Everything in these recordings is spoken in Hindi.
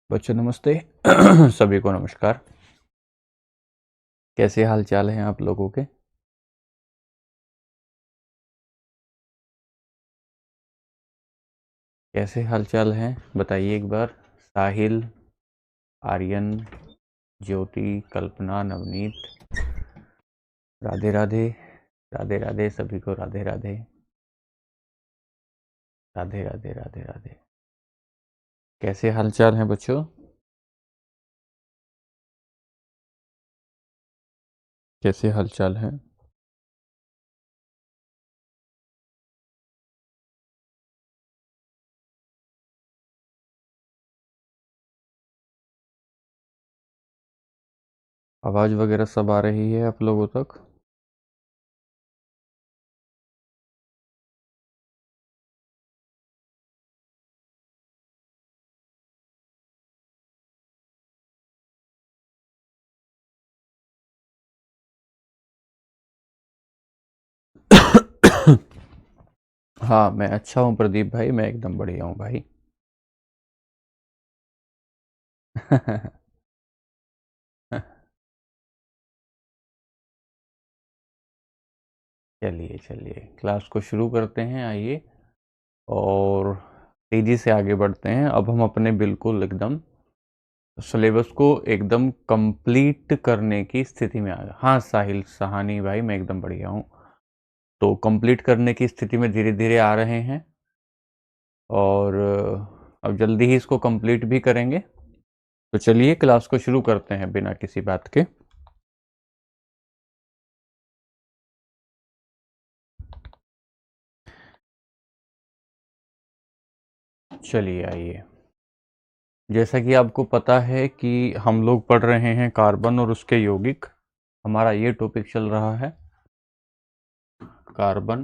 बच्चों नमस्ते। सभी को नमस्कार। कैसे हाल चाल हैं आप लोगों के? कैसे हाल चाल हैं बताइए एक बार। साहिल, आर्यन, ज्योति, कल्पना, नवनीत, राधे राधे। राधे राधे सभी को, राधे राधे। राधे राधे राधे राधे। कैसे हाल चाल हैं बच्चों? कैसे हाल चाल हैं? आवाज वगैरह सब आ रही है आप लोगों तक? हाँ मैं अच्छा हूँ प्रदीप भाई, मैं एकदम बढ़िया हूँ भाई। चलिए चलिए क्लास को शुरू करते हैं, आइए। और तेजी से आगे बढ़ते हैं। अब हम अपने बिल्कुल एकदम सिलेबस को एकदम कंप्लीट करने की स्थिति में आ गए। हाँ साहिल सहानी भाई, मैं एकदम बढ़िया हूँ। तो कंप्लीट करने की स्थिति में धीरे धीरे आ रहे हैं और अब जल्दी ही इसको कंप्लीट भी करेंगे। तो चलिए क्लास को शुरू करते हैं बिना किसी बात के। चलिए आइए। जैसा कि आपको पता है कि हम लोग पढ़ रहे हैं कार्बन और उसके यौगिक। हमारा ये टॉपिक चल रहा है कार्बन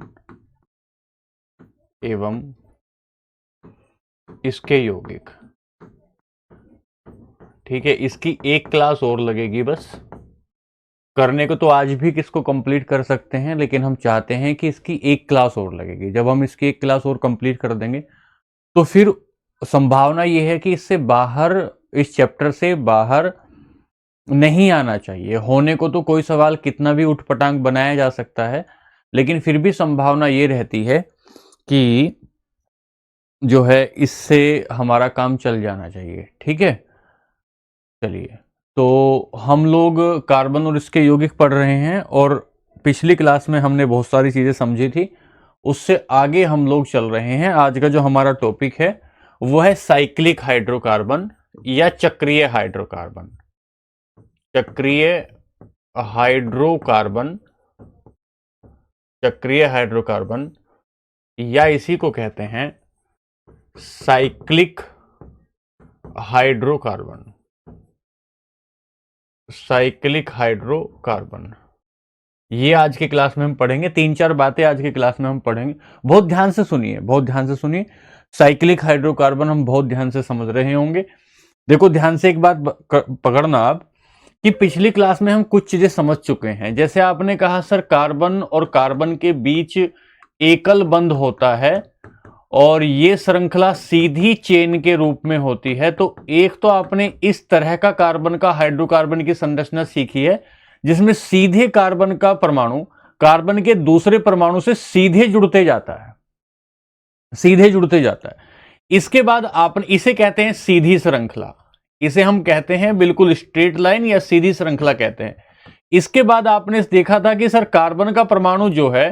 एवं इसके यौगिक। ठीक है, इसकी एक क्लास और लगेगी बस। करने को तो आज भी किसको कंप्लीट कर सकते हैं, लेकिन हम चाहते हैं कि इसकी एक क्लास और लगेगी। जब हम इसकी एक क्लास और कंप्लीट कर देंगे तो फिर संभावना ये है कि इससे बाहर, इस चैप्टर से बाहर नहीं आना चाहिए। होने को तो कोई सवाल कितना भी उठपटांग बनाया जा सकता है, लेकिन फिर भी संभावना ये रहती है कि जो है इससे हमारा काम चल जाना चाहिए। ठीक है, चलिए। तो हम लोग कार्बन और इसके यौगिक पढ़ रहे हैं और पिछली क्लास में हमने बहुत सारी चीजें समझी थी, उससे आगे हम लोग चल रहे हैं। आज का जो हमारा टॉपिक है वो है साइक्लिक हाइड्रोकार्बन या चक्रीय हाइड्रोकार्बन। चक्रीय हाइड्रोकार्बन, चक्रीय हाइड्रोकार्बन या इसी को कहते हैं साइक्लिक हाइड्रोकार्बन। साइक्लिक हाइड्रोकार्बन, ये आज की क्लास में हम पढ़ेंगे। तीन चार बातें आज की क्लास में हम पढ़ेंगे। बहुत ध्यान से सुनिए, बहुत ध्यान से सुनिए। साइक्लिक हाइड्रोकार्बन हम बहुत ध्यान से समझ रहे होंगे। देखो ध्यान से एक बात पकड़ना आप, कि पिछली क्लास में हम कुछ चीजें समझ चुके हैं। जैसे आपने कहा सर कार्बन और कार्बन के बीच एकल बंध होता है और ये श्रृंखला सीधी चेन के रूप में होती है। तो एक तो आपने इस तरह का कार्बन का हाइड्रोकार्बन की संरचना सीखी है जिसमें सीधे कार्बन का परमाणु कार्बन के दूसरे परमाणु से सीधे जुड़ते जाता है, सीधे जुड़ते जाता है। इसके बाद आपने, इसे कहते हैं सीधी श्रृंखला, इसे हम कहते हैं बिल्कुल स्ट्रेट लाइन या सीधी श्रृंखला कहते हैं। इसके बाद आपने देखा था कि सर कार्बन का परमाणु जो है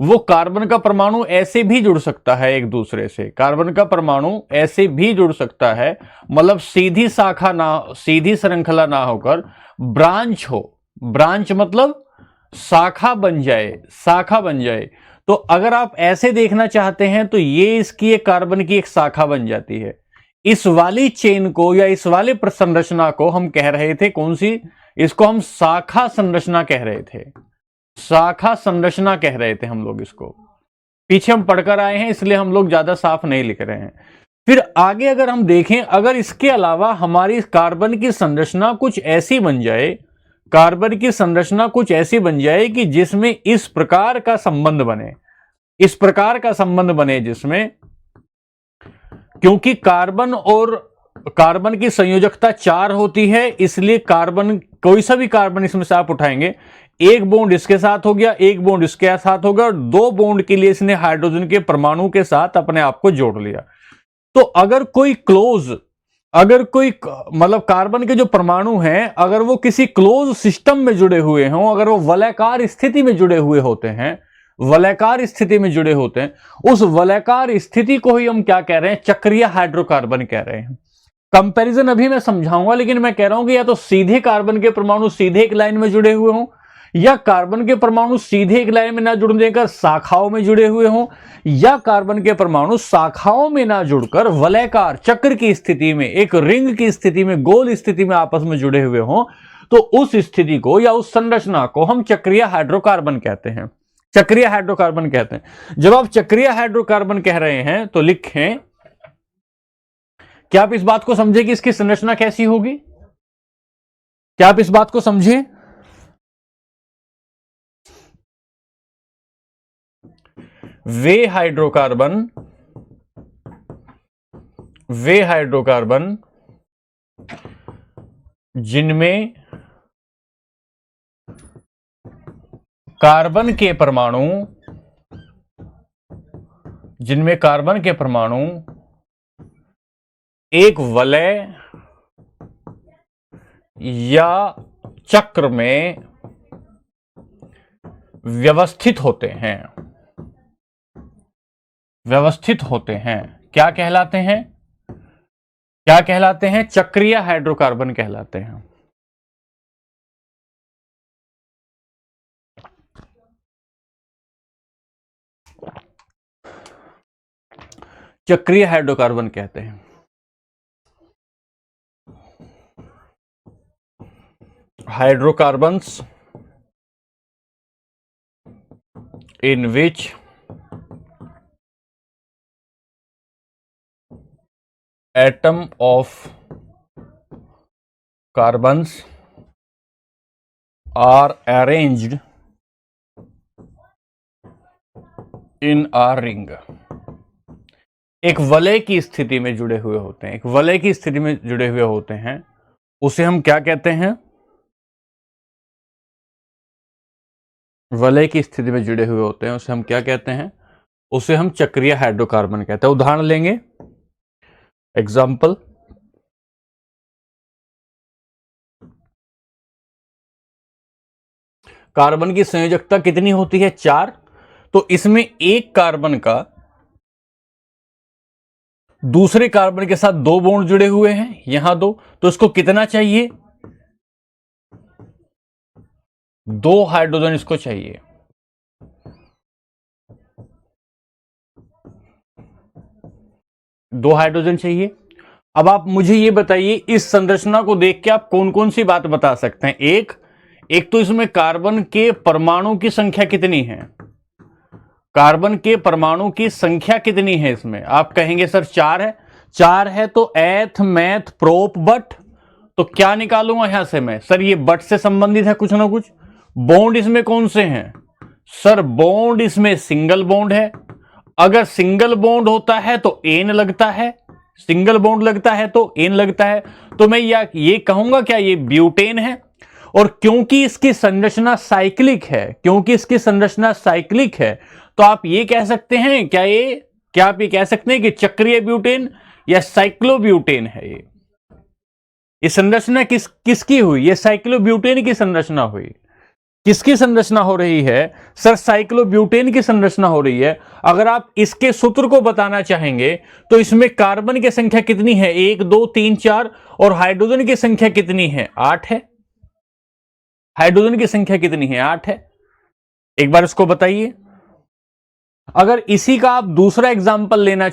वो कार्बन का परमाणु ऐसे भी जुड़ सकता है एक दूसरे से। कार्बन का परमाणु ऐसे भी जुड़ सकता है, मतलब सीधी शाखा ना, सीधी श्रृंखला ना होकर ब्रांच हो। ब्रांच मतलब शाखा बन जाए, शाखा बन जाए। तो अगर आप ऐसे देखना चाहते हैं तो ये इसकी एक कार्बन की एक शाखा बन जाती है। इस वाली चेन को या इस वाले संरचना को हम कह रहे थे कौन सी? इसको हम शाखा संरचना कह रहे थे। शाखा संरचना कह रहे थे हम लोग इसको। पीछे हम पढ़कर आए हैं इसलिए हम लोग ज्यादा साफ नहीं लिख रहे हैं। फिर आगे अगर हम देखें, अगर इसके अलावा हमारी कार्बन की संरचना कुछ ऐसी बन जाए, कार्बन की संरचना कुछ ऐसी बन जाए कि जिसमें इस प्रकार का संबंध बने, इस प्रकार का संबंध बने जिसमें, क्योंकि कार्बन और कार्बन की संयोजकता 4 होती है, इसलिए कार्बन, कोई सा भी कार्बन इसमें से आप उठाएंगे, एक बॉन्ड इसके साथ हो गया, एक बॉन्ड इसके साथ हो गया, और 2 बॉन्ड के लिए इसने हाइड्रोजन के परमाणु के साथ अपने आप को जोड़ लिया। तो अगर कोई मतलब कार्बन के जो परमाणु हैं, अगर वो किसी क्लोज सिस्टम में जुड़े हुए हों, अगर वो वलयाकार स्थिति में जुड़े हुए होते हैं, वलयाकार स्थिति में जुड़े होते हैं, उस वलयाकार स्थिति को ही हम क्या कह रहे हैं, चक्रीय हाइड्रोकार्बन कह रहे हैं। कंपैरिजन अभी मैं समझाऊंगा, लेकिन मैं कह रहा हूं कि या तो सीधे कार्बन के परमाणु सीधे एक लाइन में जुड़े हुए हों, या कार्बन के परमाणु सीधे एक लाइन में ना जुड़ने कर शाखाओं में जुड़े हुए हों, या कार्बन के परमाणु शाखाओं में ना जुड़कर वलयाकार चक्र की स्थिति में, एक रिंग की स्थिति में, गोल स्थिति में आपस में जुड़े हुए हों, तो उस स्थिति को या उस संरचना को हम चक्रीय हाइड्रोकार्बन कहते हैं। चक्रीय हाइड्रोकार्बन कहते हैं। जब आप चक्रीय हाइड्रोकार्बन कह रहे हैं तो लिखें, क्या आप इस बात को समझे कि इसकी संरचना कैसी होगी? क्या आप इस बात को समझे? वे हाइड्रोकार्बन जिनमें कार्बन के परमाणु एक वलय या चक्र में व्यवस्थित होते हैं, क्या कहलाते हैं? चक्रीय हाइड्रोकार्बन कहलाते हैं। चक्रीय हाइड्रोकार्बन कहते हैं। Hydrocarbons in which atom of carbons are arranged in a ring। एक वलय की स्थिति में जुड़े हुए होते हैं, उसे हम क्या कहते हैं? वलय की स्थिति में जुड़े हुए होते हैं, उसे हम क्या कहते हैं? उसे हम चक्रीय हाइड्रोकार्बन कहते हैं। उदाहरण लेंगे, एग्जाम्पल, कार्बन की संयोजकता कितनी होती है? 4। तो इसमें एक कार्बन का दूसरे कार्बन के साथ 2 बॉन्ड जुड़े हुए हैं, यहां 2, तो इसको कितना चाहिए? 2 हाइड्रोजन इसको चाहिए। अब आप मुझे ये बताइए, इस संरचना को देख के आप कौन कौन सी बात बता सकते हैं? एक तो इसमें कार्बन के परमाणु की संख्या कितनी है? इसमें आप कहेंगे सर 4 है तो एथ मैथ प्रोप बट, तो क्या निकालूंगा यहां से मैं? सर ये बट से संबंधित है कुछ ना कुछ। बॉन्ड इसमें कौन से हैं? सर बॉन्ड इसमें सिंगल बॉन्ड है। अगर सिंगल बॉन्ड होता है तो एन लगता है, तो मैं ये कहूंगा क्या ये ब्यूटेन है? और क्योंकि इसकी संरचना साइक्लिक है, तो आप ये कह सकते हैं क्या आप ये कह सकते हैं कि चक्रीय ब्यूटेन या साइक्लोब्यूटेन है? ये संरचना किसकी हुई? ये साइक्लोब्यूटेन की संरचना हुई। किसकी संरचना हो रही है? सर साइक्लोब्यूटेन की संरचना हो रही है। अगर आप इसके सूत्र को बताना चाहेंगे तो इसमें कार्बन की संख्या कितनी है? 1 2 3 4, और हाइड्रोजन की संख्या कितनी है? 8 है। आठ है। एक बार इसको बताइए। अगर इसी का आप दूसरा एग्जाम्पल लेना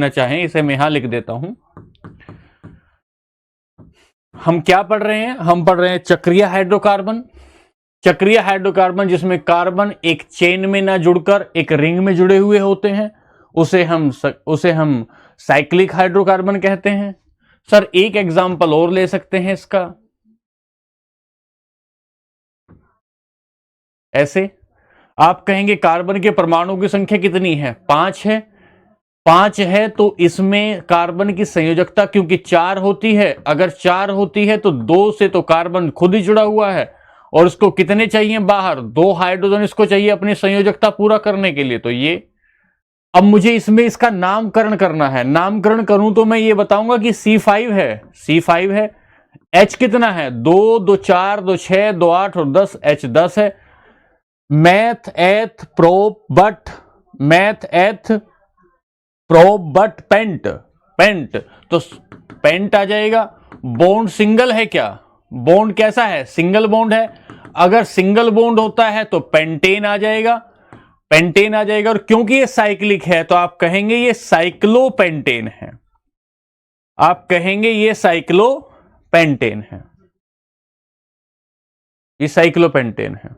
चाहें, इसे मैं यहां लिख देता हूं। हम क्या पढ़ रहे हैं? हम पढ़ रहे हैं चक्रीय हाइड्रोकार्बन जिसमें कार्बन एक चेन में ना जुड़कर एक रिंग में जुड़े हुए होते हैं, उसे हम साइक्लिक हाइड्रोकार्बन कहते हैं। सर एक एग्जाम्पल और ले सकते हैं इसका, ऐसे आप कहेंगे कार्बन के परमाणु की संख्या कितनी है? 5 है। 5 है तो इसमें कार्बन की संयोजकता क्योंकि 4 होती है, अगर 4 होती है तो 2 से तो कार्बन खुद ही जुड़ा हुआ है और इसको कितने चाहिए बाहर, 2 हाइड्रोजन इसको चाहिए अपनी संयोजकता पूरा करने के लिए। तो ये अब मुझे इसमें इसका नामकरण करना है, नामकरण करूं तो मैं ये बताऊंगा कि C5 है, C5 है। H कितना है, 2 2 4 2 6 2 8 और 10, H 10 है। Meth eth prop but, meth eth prop but pent, pent तो पेंट आ जाएगा। बॉन्ड सिंगल है क्या, बॉन्ड कैसा है, सिंगल बॉन्ड है। अगर सिंगल बॉन्ड होता है तो पेंटेन आ जाएगा, पेंटेन आ जाएगा। और क्योंकि ये साइक्लिक है तो आप कहेंगे ये साइक्लोपेंटेन है, आप कहेंगे ये साइक्लोपेंटेन है, ये साइक्लोपेंटेन है।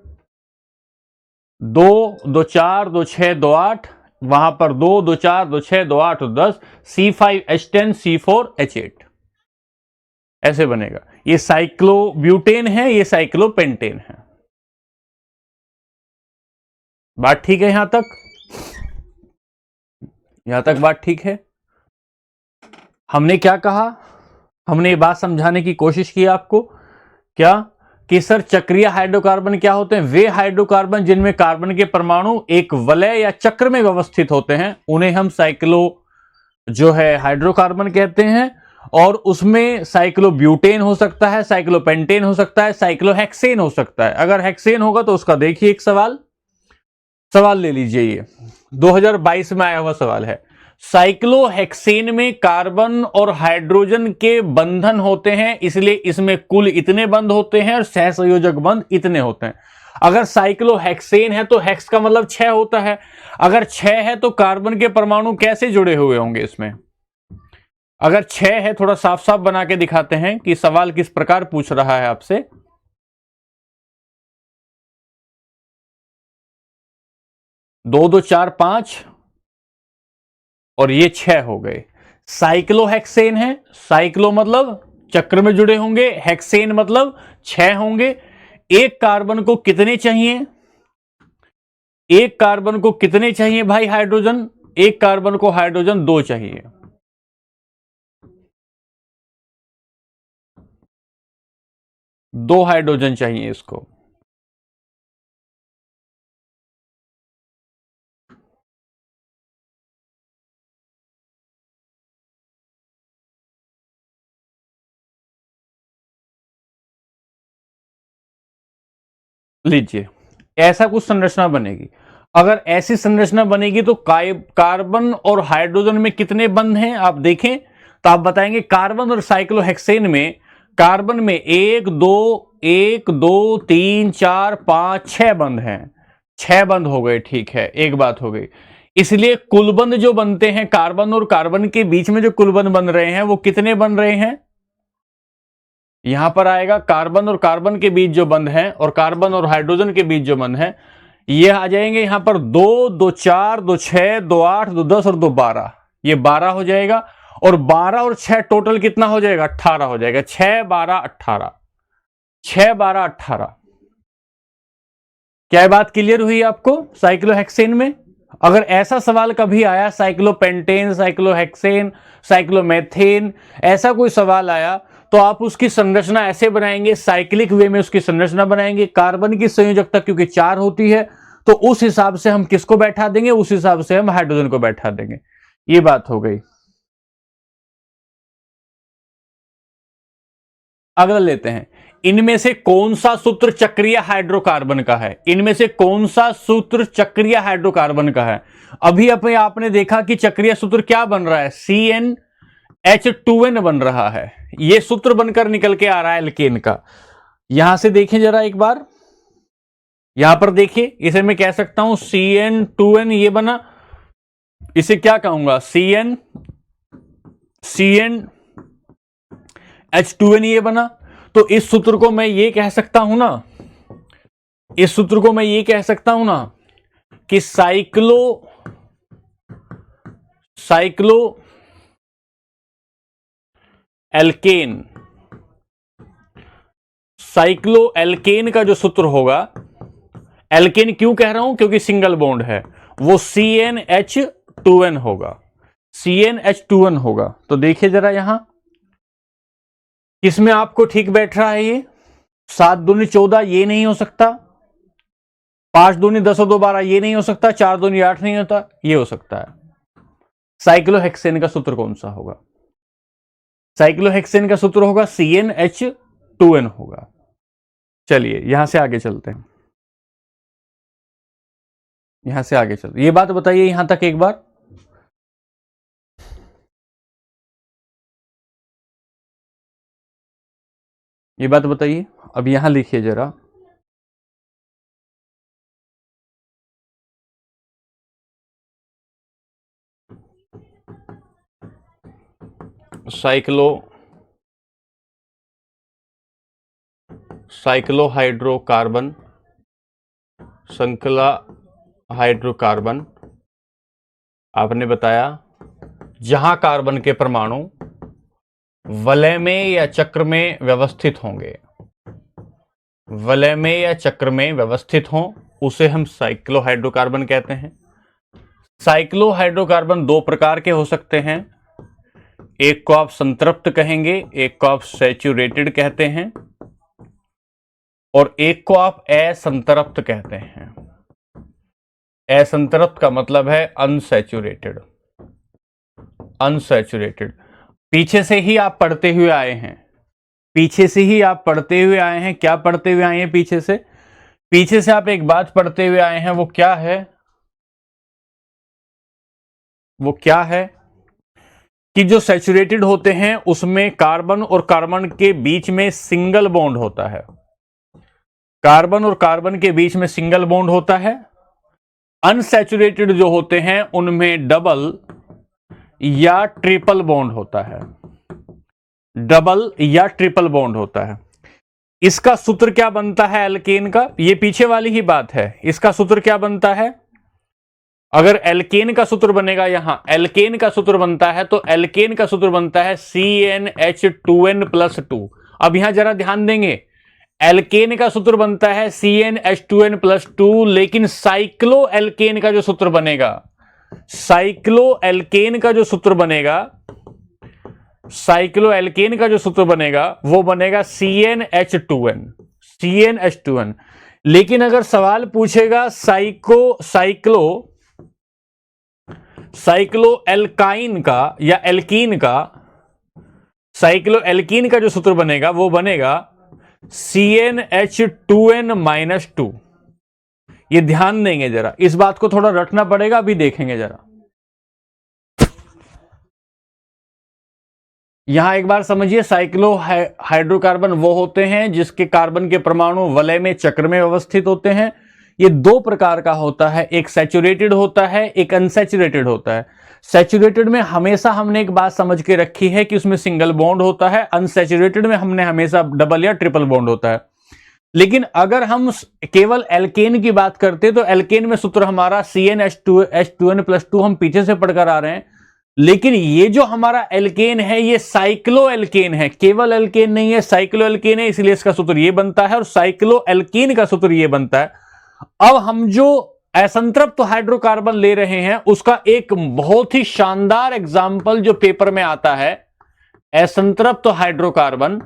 2 2 4 2 6 2 8, वहां पर 2 2 4 2 6 2 8 और 10, C5H10 C4H8 ऐसे बनेगा। ये साइक्लोब्यूटेन है, ये साइक्लोपेंटेन है। बात ठीक है यहां तक, यहां तक बात ठीक है। हमने क्या कहा, हमने ये बात समझाने की कोशिश की आपको क्या कि सर चक्रीय हाइड्रोकार्बन क्या होते हैं, वे हाइड्रोकार्बन जिनमें कार्बन के परमाणु एक वलय या चक्र में व्यवस्थित होते हैं उन्हें हम साइक्लो जो है हाइड्रोकार्बन कहते हैं। और उसमें साइक्लोब्यूटेन हो सकता है, साइक्लोपेंटेन हो सकता है, साइक्लोहेक्सेन हो सकता है। अगर हेक्सेन होगा तो उसका देखिए एक सवाल, सवाल ले लीजिए, ये 2022 में आया हुआ सवाल है। साइक्लोहेक्सेन में कार्बन और हाइड्रोजन के बंधन होते हैं, इसलिए इसमें कुल इतने बंध होते हैं और सहसंयोजक बंध इतने होते हैं। अगर साइक्लोहेक्सेन है तो हेक्स का मतलब 6 होता है। अगर 6 है तो कार्बन के परमाणु कैसे जुड़े हुए होंगे इसमें, अगर 6 है, थोड़ा साफ साफ बना के दिखाते हैं कि सवाल किस प्रकार पूछ रहा है आपसे। 2 2 4 5 और ये 6 हो गए। साइक्लोहेक्सेन है, साइक्लो मतलब चक्र में जुड़े होंगे, हेक्सेन मतलब 6 होंगे। एक कार्बन को कितने चाहिए, एक कार्बन को कितने चाहिए भाई हाइड्रोजन, एक कार्बन को हाइड्रोजन 2 चाहिए। दो हाइड्रोजन चाहिए इसको। लीजिए ऐसा कुछ संरचना बनेगी। अगर ऐसी संरचना बनेगी तो कार्बन और हाइड्रोजन में कितने बंध हैं आप देखें तो आप बताएंगे कार्बन और साइक्लोहेक्सेन में, कार्बन में 1 2 3 4 5 6 बंध हैं, 6 बंध हो गए, ठीक है, एक बात हो गई। इसलिए कुलबंध जो बनते हैं कार्बन और कार्बन के बीच में, जो कुलबंध बन रहे हैं वो कितने बन रहे हैं, यहां पर आएगा कार्बन और कार्बन के बीच जो बंध है और कार्बन और हाइड्रोजन के बीच जो बंध है ये आ जाएंगे यहां पर 2 2 4 2 6 2 8 2 10 और 2 12, ये 12 हो जाएगा। और 12 और 6 टोटल कितना हो जाएगा, 18 हो जाएगा। 6 12 18, 6 12 18। क्या बात क्लियर हुई आपको साइक्लोहेक्सेन में? अगर ऐसा सवाल कभी आया साइक्लोपेंटेन, साइक्लोहेक्सेन, साइक्लोमेथेन, ऐसा कोई सवाल आया तो आप उसकी संरचना ऐसे बनाएंगे, साइक्लिक वे में उसकी संरचना बनाएंगे। कार्बन की संयोजकता क्योंकि 4 होती है तो उस हिसाब से हम किसको बैठा देंगे, उस हिसाब से हम हाइड्रोजन को बैठा देंगे। ये बात हो गई। अगला लेते हैं, इनमें से कौन सा सूत्र चक्रीय हाइड्रोकार्बन का है, इनमें से कौन सा सूत्र चक्रीय हाइड्रोकार्बन का है। अभी अपने आपने देखा कि चक्रीय सूत्र क्या बन रहा है, CnH2n बन रहा है, यह सूत्र बनकर निकल के आ रहा है एल्केन का। यहां से देखें जरा एक बार, यहां पर देखिए, इसे मैं कह सकता हूं CN2n, ये बना, इसे क्या कहूंगा, CnH2n ये बना। तो इस सूत्र को मैं ये कह सकता हूं ना, इस सूत्र को मैं ये कह सकता हूं ना कि साइक्लो एल्केन, साइक्लो एल्केन का जो सूत्र होगा, एल्केन क्यों कह रहा हूं, क्योंकि सिंगल बॉन्ड है, वो CnH2n होगा। CnH2n होगा। तो देखिए जरा यहां किसमें आपको ठीक बैठ रहा है, ये 7 दूनी 14 ये नहीं हो सकता, 5 दूनी 10 और 2 12 ये नहीं हो सकता, 4 दूनी 8 नहीं होता, ये हो सकता है। साइक्लोहेक्सेन का सूत्र कौन सा होगा? साइक्लोहेक्सेन का सूत्र होगा CnH2n होगा। चलिए यहां से आगे चलते हैं, यहां से आगे चलते, ये बात बताइए यहां तक एक बार। ये बात बताइए, अब यहां लिखिए जरा, साइक्लोहाइड्रोकार्बन, श्रृंखला हाइड्रोकार्बन, आपने बताया जहां कार्बन के परमाणु वलय में या चक्र में व्यवस्थित होंगे, वलय में या चक्र में व्यवस्थित हों, उसे हम साइक्लोहाइड्रोकार्बन कहते हैं। साइक्लोहाइड्रोकार्बन दो प्रकार के हो सकते हैं, एक को आप संतृप्त कहेंगे, एक को आप सैचुरेटेड कहते हैं, और एक को आप असंतृप्त कहते हैं। असंतृप्त का मतलब है अनसैचुरेटेड, अनसैचुरेटेड। पीछे से ही आप पढ़ते हुए आए हैं, पीछे से ही आप पढ़ते हुए आए हैं। क्या पढ़ते हुए आए हैं पीछे से? पीछे से आप एक बात पढ़ते हुए आए हैं, वो क्या है? वो क्या है कि जो सैचुरेटेड होते हैं उसमें कार्बन और कार्बन के बीच में सिंगल बॉन्ड होता है, कार्बन और कार्बन के बीच में सिंगल बॉन्ड होता है। अनसैचुरेटेड जो होते हैं उनमें डबल या ट्रिपल बॉन्ड होता है, डबल या ट्रिपल बॉन्ड होता है। इसका सूत्र क्या बनता है एल्केन का? ये पीछे वाली ही बात है। इसका सूत्र क्या बनता है? अगर एल्केन का सूत्र बनेगा, यहां एल्केन का सूत्र बनता है, तो एल्केन का सूत्र बनता है CnH2n+2। अब यहां जरा ध्यान देंगे, एल्केन का सूत्र बनता है CnH2n+2, लेकिन साइक्लो एल्केन का जो सूत्र बनेगा, साइक्लो एल्केन का जो सूत्र बनेगा, साइक्लो एल्केन का जो सूत्र बनेगा वो बनेगा CnH2n, CnH2n। लेकिन अगर सवाल पूछेगा साइक्लो एल्काइन का या एल्कीन का, साइक्लो एल्कीन का जो सूत्र बनेगा वो बनेगा CnH2n-2। ये ध्यान देंगे जरा, इस बात को थोड़ा रटना पड़ेगा, अभी देखेंगे जरा। यहां एक बार समझिए, साइक्लो हाइड्रोकार्बन वो होते हैं जिसके कार्बन के परमाणु वलय में चक्र में व्यवस्थित होते हैं। ये दो प्रकार का होता है, एक सैचुरेटेड होता है, एक अनसैचुरेटेड होता है। सैचुरेटेड में हमेशा हमने एक बात समझ के रखी है कि उसमें सिंगल बॉन्ड होता है, अनसैचुरेटेड में हमने हमेशा डबल या ट्रिपल बॉन्ड होता है। लेकिन अगर हम केवल एल्केन की बात करते तो एल्केन में सूत्र हमारा CnH2n+2 हम पीछे से पढ़कर आ रहे हैं। लेकिन ये जो हमारा एल्केन है ये साइक्लो एल्केन है, केवल एल्केन नहीं है, साइक्लो एल्केन है, इसलिए इसका सूत्र ये बनता है और साइक्लो एल्कीन का सूत्र ये बनता है। अब हम जो असंतृप्त हाइड्रोकार्बन ले रहे हैं उसका एक बहुत ही शानदार एग्जाम्पल जो पेपर में आता है, असंतृप्त हाइड्रोकार्बन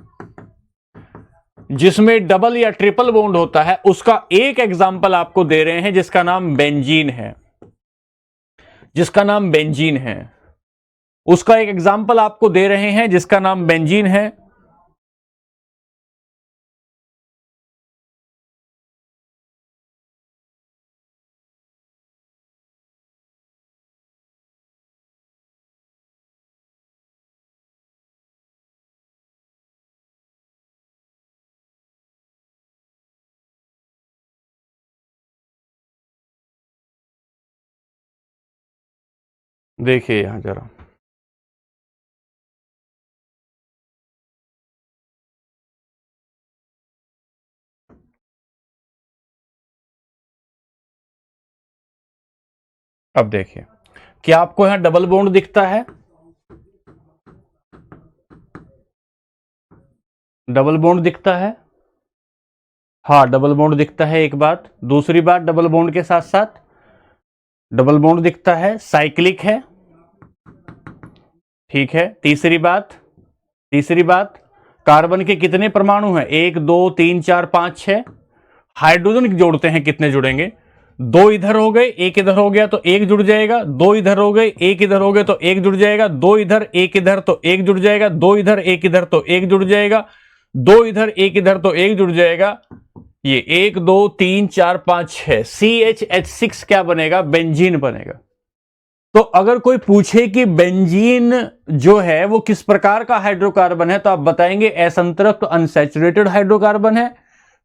जिसमें डबल या ट्रिपल बॉन्ड होता है, उसका एक एग्जाम्पल आपको दे रहे हैं जिसका नाम बेंजीन है, जिसका नाम बेंजीन है। उसका एक एग्जाम्पल आपको दे रहे हैं जिसका नाम बेंजीन है। देखिए यहां जरा, अब देखिए, क्या आपको यहां डबल बॉन्ड दिखता है? डबल बॉन्ड दिखता है? हाँ, डबल बॉन्ड दिखता है। एक बात, दूसरी बात, डबल बॉन्ड के साथ साथ डबल बॉन्ड दिखता है, साइक्लिक है, ठीक है। तीसरी बात कार्बन के कितने परमाणु हैं? 1 2 3 4 5 6। हाइड्रोजन जोड़ते हैं, कितने जुड़ेंगे? 2 इधर हो गए, 1 इधर हो गया तो 1 जुड़ जाएगा, 2 इधर हो गए, 1 इधर हो गए तो 1 जुड़ जाएगा, 2 इधर 1 इधर तो 1 जुड़ जाएगा, 2 इधर 1 इधर तो 1 जुड़ जाएगा, 2 इधर 1 इधर तो 1 जुड़ जाएगा। ये 1 2 3 4 5 6 CHH6 क्या बनेगा? बेंजीन बनेगा। तो अगर कोई पूछे कि बेंजीन जो है वो किस प्रकार का हाइड्रोकार्बन है, तो आप बताएंगे असंतृप्त अनसैचुरेटेड हाइड्रोकार्बन है,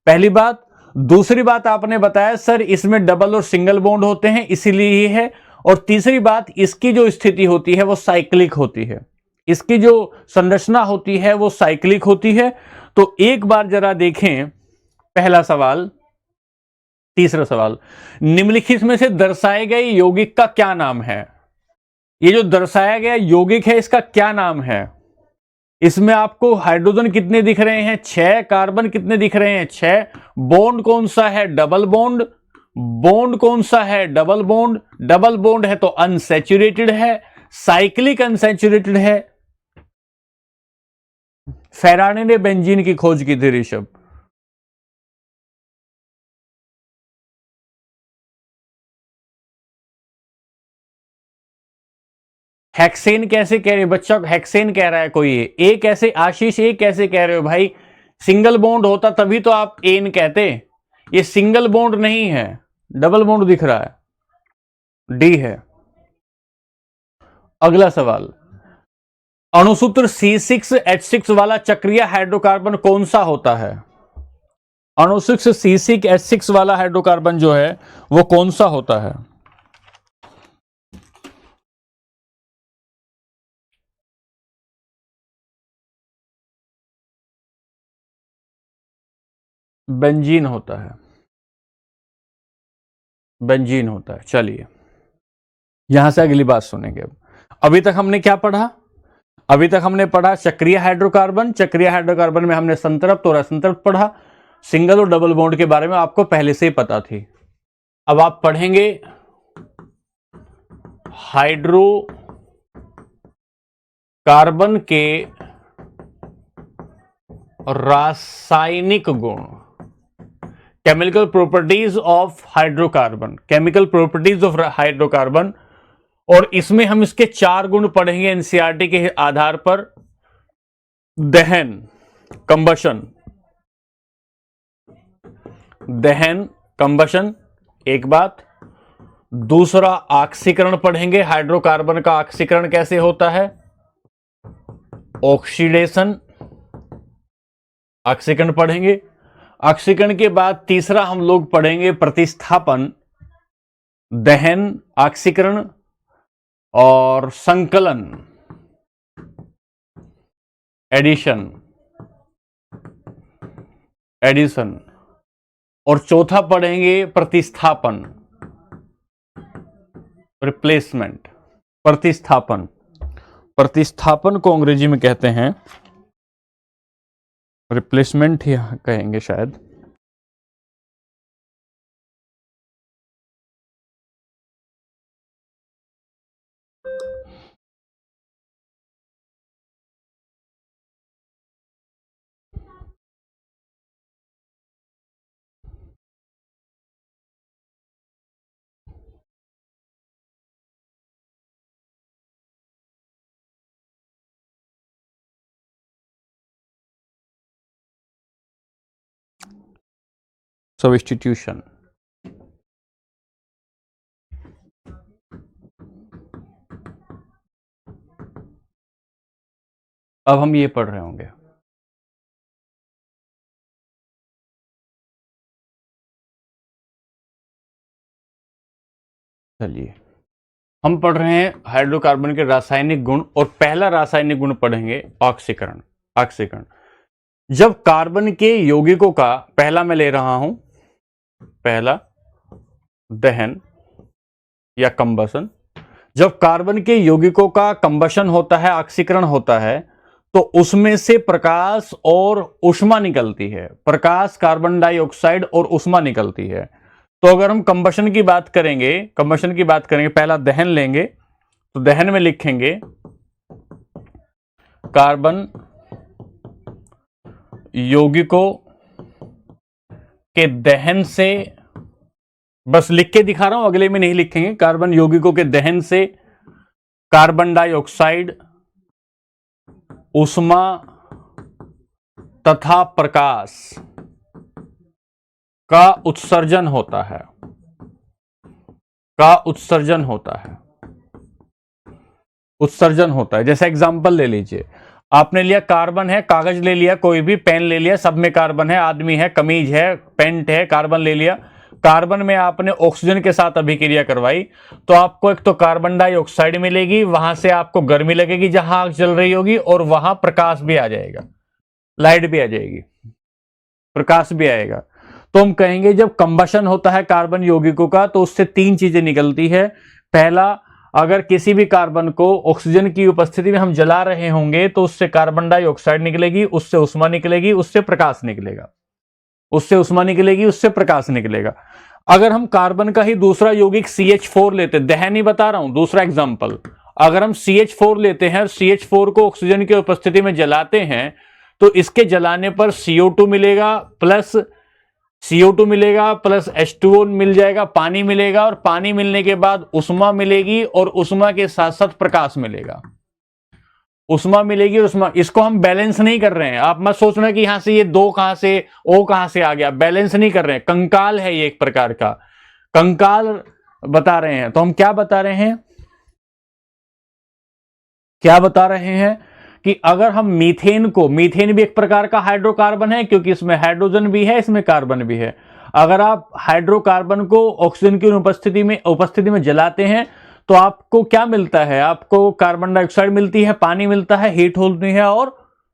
पहली बात। दूसरी बात आपने बताया सर इसमें डबल और सिंगल बॉन्ड होते हैं इसीलिए ये है। और तीसरी बात, इसकी जो स्थिति होती है वो साइक्लिक होती है, इसकी जो संरचना होती है वो साइक्लिक होती है। तो एक बार जरा देखें पहला सवाल, तीसरा सवाल, निम्नलिखित में से दर्शाए गए यौगिक का क्या नाम है? ये जो दर्शाया गया यौगिक है इसका क्या नाम है? इसमें आपको हाइड्रोजन कितने दिख रहे हैं? 6। कार्बन कितने दिख रहे हैं? 6। बॉन्ड कौन सा है? Double bond. बॉन्ड कौन सा है? Double bond. डबल बॉन्ड है तो अनसैचुरेटेड है, साइक्लिक अनसैचुरेटेड है। फेराडे ने बेंजीन की खोज की थी ऋषभ। हेक्सेन कैसे कह रहे हो बच्चा? हेक्सेन कह रहा है कोई। ए कैसे? आशीष ए कैसे कह रहे हो भाई? सिंगल बॉन्ड होता तभी तो आप एन कहते। ये सिंगल बॉन्ड नहीं है, डबल बॉन्ड दिख रहा है, डी है। अगला सवाल, अणुसूत्र C6H6 वाला चक्रीय हाइड्रोकार्बन कौन सा होता है? अणुसूत्र C6H6 वाला हाइड्रोकार्बन जो है वो कौन सा होता है? बेंजीन होता है, बेंजीन होता है। चलिए यहां से अगली बात सुनेंगे। अब अभी तक हमने क्या पढ़ा? अभी तक हमने पढ़ा चक्रीय हाइड्रोकार्बन। चक्रीय हाइड्रोकार्बन में हमने संतृप्त और असंतृप्त पढ़ा। सिंगल और डबल बॉन्ड के बारे में आपको पहले से ही पता थी। अब आप पढ़ेंगे हाइड्रोकार्बन के रासायनिक गुण, chemical properties of hydrocarbon, chemical properties of hydrocarbon. और इसमें हम इसके 4 गुण पढ़ेंगे एनसीईआरटी के आधार पर। दहन, कंबशन, दहन कंबशन एक बात। दूसरा ऑक्सीकरण पढ़ेंगे, हाइड्रोकार्बन का ऑक्सीकरण कैसे होता है? ऑक्सीडेशन, ऑक्सीकरण पढ़ेंगे। ऑक्सीकरण के बाद तीसरा हम लोग पढ़ेंगे प्रतिस्थापन, दहन, ऑक्सीकरण और संकलन, एडिशन, एडिशन। और चौथा पढ़ेंगे प्रतिस्थापन, रिप्लेसमेंट, प्रतिस्थापन। प्रतिस्थापन को अंग्रेजी में कहते हैं रिप्लेसमेंट ही कहेंगे शायद। सब्स्टिट्यूशन। अब हम ये पढ़ रहे होंगे, चलिए हम पढ़ रहे हैं हाइड्रोकार्बन के रासायनिक गुण। और पहला रासायनिक गुण पढ़ेंगे ऑक्सीकरण। ऑक्सीकरण, जब कार्बन के यौगिकों का, पहला मैं ले रहा हूं, पहला दहन या कंबशन। जब कार्बन के यौगिकों का कंबशन होता है, ऑक्सीकरण होता है, तो उसमें से प्रकाश और ऊष्मा निकलती है। प्रकाश, कार्बन डाइऑक्साइड और ऊष्मा निकलती है। तो अगर हम कंबशन की बात करेंगे, कंबशन की बात करेंगे, पहला दहन लेंगे तो दहन में लिखेंगे कार्बन यौगिकों के दहन से, बस लिख के दिखा रहा हूं, अगले में नहीं लिखेंगे, कार्बन यौगिकों के दहन से कार्बन डाइऑक्साइड, ऊष्मा तथा प्रकाश का उत्सर्जन होता है, का उत्सर्जन होता है, उत्सर्जन होता है। जैसे एग्जांपल ले लीजिए, आपने लिया कार्बन है, कागज ले लिया, कोई भी पेन ले लिया, सब में कार्बन है, आदमी है, कमीज है, पेंट है, कार्बन ले लिया। कार्बन में आपने ऑक्सीजन के साथ अभिक्रिया करवाई तो आपको एक तो कार्बन डाइऑक्साइड मिलेगी, वहां से आपको गर्मी लगेगी जहां आग जल रही होगी, और वहां प्रकाश भी आ जाएगा, लाइट भी आ जाएगी, प्रकाश भी आएगा। तो हम कहेंगे जब कंबशन होता है कार्बन यौगिकों का तो उससे तीन चीजें निकलती है। पहला, अगर किसी भी कार्बन को ऑक्सीजन की उपस्थिति में हम जला रहे होंगे तो उससे कार्बन डाइऑक्साइड निकलेगी, उससे ऊष्मा निकलेगी, उससे प्रकाश निकलेगा, उससे ऊष्मा निकलेगी, उससे प्रकाश निकलेगा। अगर हम कार्बन का ही दूसरा यौगिक CH4 लेते, दहन ही बता रहा हूं, दूसरा एग्जांपल, अगर हम CH4 लेते हैं और CH4 को ऑक्सीजन की उपस्थिति में जलाते हैं तो इसके जलाने पर CO2 मिलेगा प्लस CO2 मिलेगा प्लस H2O मिल जाएगा, पानी मिलेगा, और पानी मिलने के बाद ऊष्मा मिलेगी और ऊष्मा के साथ साथ प्रकाश मिलेगा, ऊष्मा मिलेगी और ऊष्मा। इसको हम बैलेंस नहीं कर रहे हैं, आप मत सोचना कि यहां से ये दो कहां से ओ कहां से आ गया, बैलेंस नहीं कर रहे हैं, कंकाल है ये, एक प्रकार का कंकाल बता रहे हैं। तो हम क्या बता रहे हैं, क्या बता रहे हैं कि अगर हम मीथेन को, मीथेन भी एक प्रकार का हाइड्रोकार्बन है क्योंकि इसमें हाइड्रोजन भी है, इसमें कार्बन भी है। अगर आप हाइड्रोकार्बन को ऑक्सीजन की उपस्थिति में जलाते हैं तो आपको क्या मिलता है, आपको कार्बन डाइऑक्साइड मिलती है, पानी मिलता है, हीट होती है और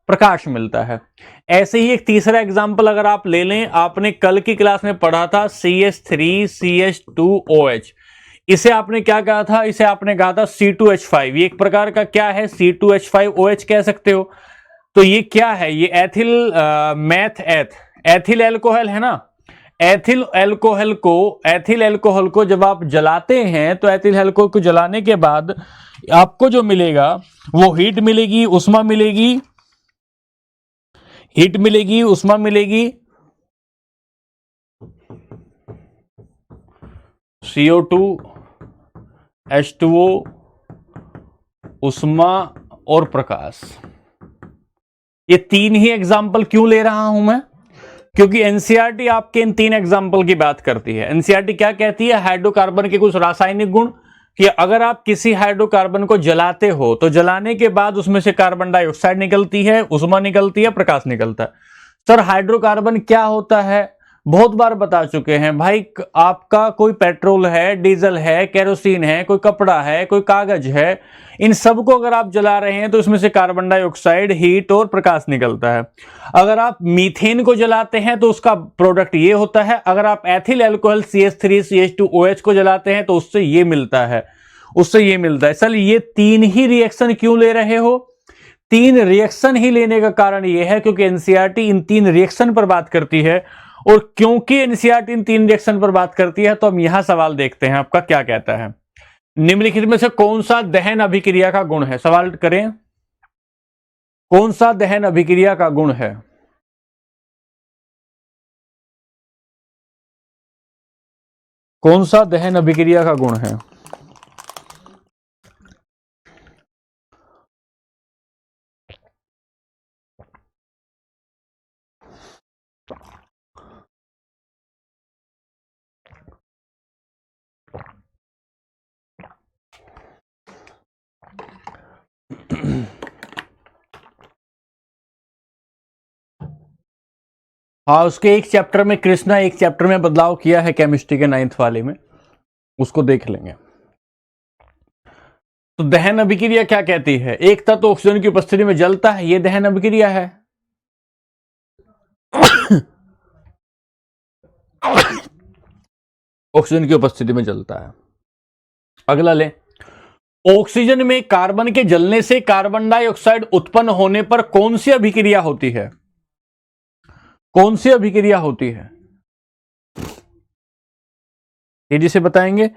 प्रकाश मिलता है। ऐसे ही एक तीसरा एग्जाम्पल अगर आप ले लें, आपने कल की क्लास में पढ़ा था CH3CH2OH, इसे आपने क्या कहा था, इसे आपने कहा था C2H5। ये एक प्रकार का क्या है, C2H5OH कह सकते हो। तो ये क्या है, ये एथिल एथिल एल्कोहल है ना। एथिल एल्कोहल को जब आप जलाते हैं तो एथिल एल्कोहल को जलाने के बाद आपको जो मिलेगा वो हीट मिलेगी, ऊष्मा मिलेगी, हीट मिलेगी, ऊष्मा मिलेगी, CO2, H2O, ऊष्मा और प्रकाश। ये तीन ही एग्जाम्पल क्यों ले रहा हूं मैं, क्योंकि एनसीईआरटी आपके इन तीन एग्जाम्पल की बात करती है। एनसीईआरटी क्या कहती है, हाइड्रोकार्बन के कुछ रासायनिक गुण, कि अगर आप किसी हाइड्रोकार्बन को जलाते हो तो जलाने के बाद उसमें से कार्बन डाइऑक्साइड निकलती है, ऊष्मा निकलती है, प्रकाश निकलता है। सर हाइड्रोकार्बन क्या होता है, बहुत बार बता चुके हैं भाई। आपका कोई पेट्रोल है, डीजल है, केरोसिन है, कोई कपड़ा है, कोई कागज है, इन सबको अगर आप जला रहे हैं तो इसमें से कार्बन डाइऑक्साइड, हीट और प्रकाश निकलता है। अगर आप मीथेन को जलाते हैं तो उसका प्रोडक्ट ये होता है। अगर आप एथिल अल्कोहल CH3CH2OH को जलाते हैं तो उससे ये मिलता है, उससे ये मिलता है। सर ये तीन ही रिएक्शन क्यों ले रहे हो, तीन रिएक्शन ही लेने का कारण यह है क्योंकि एनसीईआरटी इन तीन रिएक्शन पर बात करती है। और क्योंकि एनसीईआरटी इन तीन रिएक्शन पर बात करती है तो हम यहां सवाल देखते हैं आपका क्या कहता है, निम्नलिखित में से कौन सा दहन अभिक्रिया का गुण है, सवाल करें कौन सा दहन अभिक्रिया का गुण है। कौन सा दहन अभिक्रिया का गुण है। हाँ उसके एक चैप्टर में कृष्णा, एक चैप्टर में बदलाव किया है केमिस्ट्री के 9th वाले में, उसको देख लेंगे। तो दहन अभिक्रिया क्या कहती है, एक तत्व ऑक्सीजन की उपस्थिति में जलता है, यह दहन अभिक्रिया है। ऑक्सीजन की उपस्थिति में जलता है। अगला ले, ऑक्सीजन में कार्बन के जलने से कार्बन डाइऑक्साइड उत्पन्न होने पर कौन सी अभिक्रिया होती है, कौन सी अभिक्रिया होती है, तेजी से बताएंगे।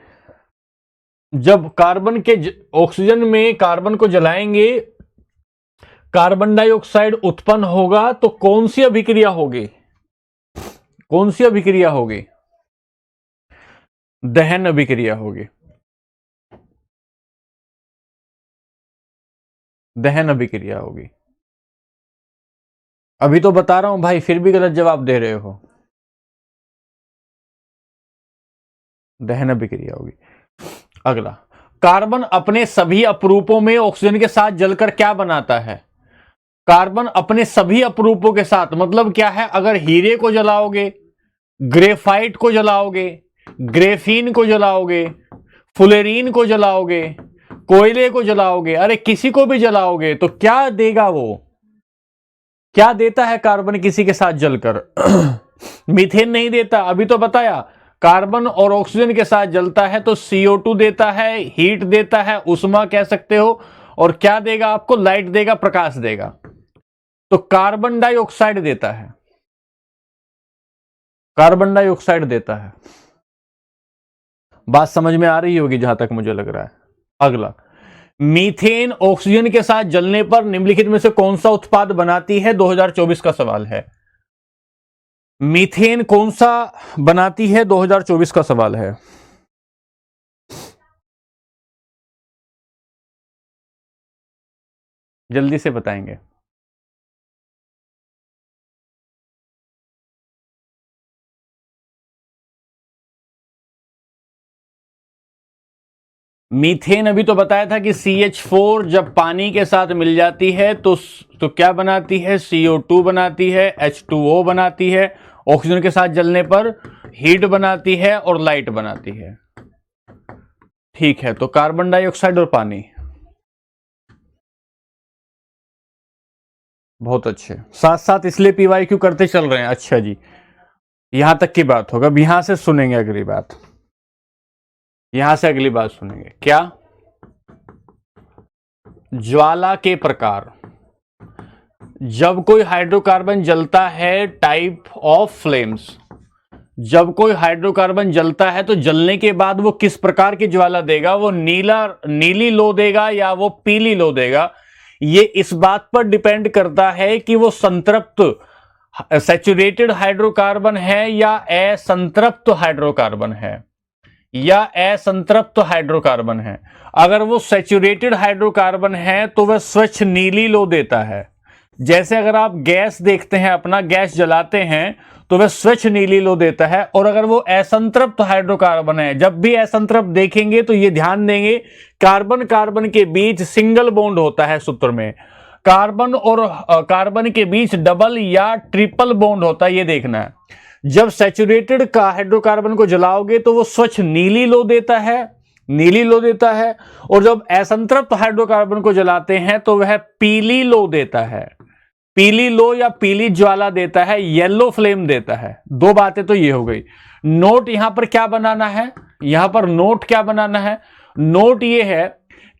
जब कार्बन के ऑक्सीजन में कार्बन को जलाएंगे कार्बन डाइऑक्साइड उत्पन्न होगा तो कौन सी अभिक्रिया होगी? कौन सी अभिक्रिया होगी? दहन अभिक्रिया होगी। दहन अभिक्रिया होगी। अभी तो बता रहा हूं भाई, फिर भी गलत जवाब दे रहे हो। दहन अभिक्रिया होगी। अगला, कार्बन अपने सभी अपरूपों में ऑक्सीजन के साथ जलकर क्या बनाता है? कार्बन अपने सभी अपरूपों के साथ मतलब क्या है? अगर हीरे को जलाओगे, ग्रेफाइट को जलाओगे, ग्रेफीन को जलाओगे, फुलेरीन को जलाओगे, कोयले को जलाओगे, अरे किसी को भी जलाओगे तो क्या देगा वो? क्या देता है कार्बन किसी के साथ जलकर? मीथेन नहीं देता। अभी तो बताया, कार्बन और ऑक्सीजन के साथ जलता है तो CO2 देता है, हीट देता है, उष्मा कह सकते हो। और क्या देगा आपको? लाइट देगा, प्रकाश देगा। तो कार्बन डाइऑक्साइड देता है। कार्बन डाइऑक्साइड देता है। बात समझ में आ रही होगी जहां तक मुझे लग रहा है। अगला, मीथेन ऑक्सीजन के साथ जलने पर निम्नलिखित में से कौन सा उत्पाद बनाती है? 2024 का सवाल है। मीथेन कौन सा बनाती है? 2024 का सवाल है। जल्दी से बताएंगे। मीथेन अभी तो बताया था कि CH4 जब पानी के साथ मिल जाती है तो क्या बनाती है? CO2 बनाती है, H2O बनाती है, ऑक्सीजन के साथ जलने पर हीट बनाती है और लाइट बनाती है। ठीक है, तो कार्बन डाइऑक्साइड और पानी। बहुत अच्छे। साथ साथ इसलिए PYQ करते चल रहे हैं। अच्छा जी, यहां तक की बात होगा। अब यहां से सुनेंगे अगली बात। यहां से अगली बात सुनेंगे क्या? ज्वाला के प्रकार। जब कोई हाइड्रोकार्बन जलता है, टाइप ऑफ फ्लेम्स। जब कोई हाइड्रोकार्बन जलता है तो जलने के बाद वो किस प्रकार की ज्वाला देगा? वो नीली लो देगा या वो पीली लो देगा? ये इस बात पर डिपेंड करता है कि वो संतृप्त सैचुरेटेड हाइड्रोकार्बन है या असंतृप्त हाइड्रोकार्बन है, या असंतृप्त हाइड्रोकार्बन है। अगर वो सैचुरेटेड हाइड्रोकार्बन है तो वह स्वच्छ नीली लो देता है। जैसे अगर आप गैस देखते हैं, अपना गैस जलाते हैं तो वह स्वच्छ नीली लो देता है। और अगर वो असंतृप्त हाइड्रोकार्बन है, जब भी असंतृप्त देखेंगे तो ये ध्यान देंगे, कार्बन कार्बन के बीच सिंगल बॉन्ड होता है सूत्र में। कार्बन और कार्बन के बीच डबल या ट्रिपल बॉन्ड होता है, ये देखना है। जब सैचुरेटेड का हाइड्रोकार्बन को जलाओगे तो वो स्वच्छ नीली लो देता है, नीली लो देता है। और जब असंतृप्त हाइड्रोकार्बन को जलाते हैं तो वह पीली लो देता है। पीली लो या पीली ज्वाला देता है, येलो फ्लेम देता है। दो बातें तो ये हो गई। नोट यहां पर क्या बनाना है? यहां पर नोट क्या बनाना है? नोट ये है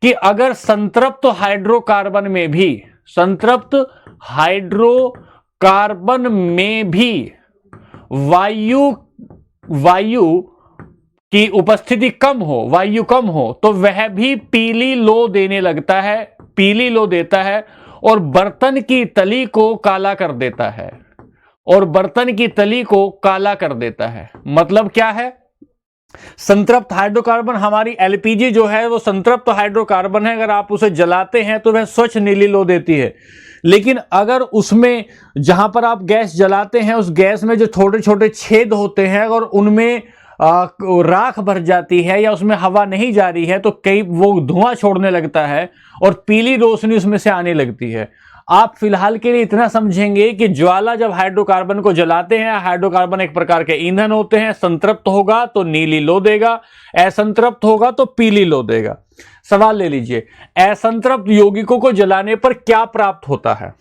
कि अगर संतृप्त हाइड्रोकार्बन में भी, संतृप्त हाइड्रोकार्बन में भी वायु की उपस्थिति कम हो, वायु कम हो, तो वह भी पीली लो देने लगता है, पीली लो देता है। और बर्तन की तली को काला कर देता है, और बर्तन की तली को काला कर देता है। मतलब क्या है? संतृप्त हाइड्रोकार्बन, हमारी LPG जो है वो संतृप्त हाइड्रोकार्बन है। अगर आप उसे जलाते हैं तो वह स्वच्छ नीली लो देती है। लेकिन अगर उसमें, जहां पर आप गैस जलाते हैं, उस गैस में जो छोटे छोटे छेद होते हैं और उनमें राख भर जाती है या उसमें हवा नहीं जा रही है तो कई वो धुआं छोड़ने लगता है और पीली रोशनी उसमें से आने लगती है। आप फिलहाल के लिए इतना समझेंगे कि ज्वाला जब हाइड्रोकार्बन को जलाते हैं, हाइड्रोकार्बन एक प्रकार के ईंधन होते हैं। संतृप्त होगा तो नीली लो देगा, असंतृप्त होगा तो पीली लो देगा। सवाल ले लीजिए, असंतृप्त यौगिकों को जलाने पर क्या प्राप्त होता है?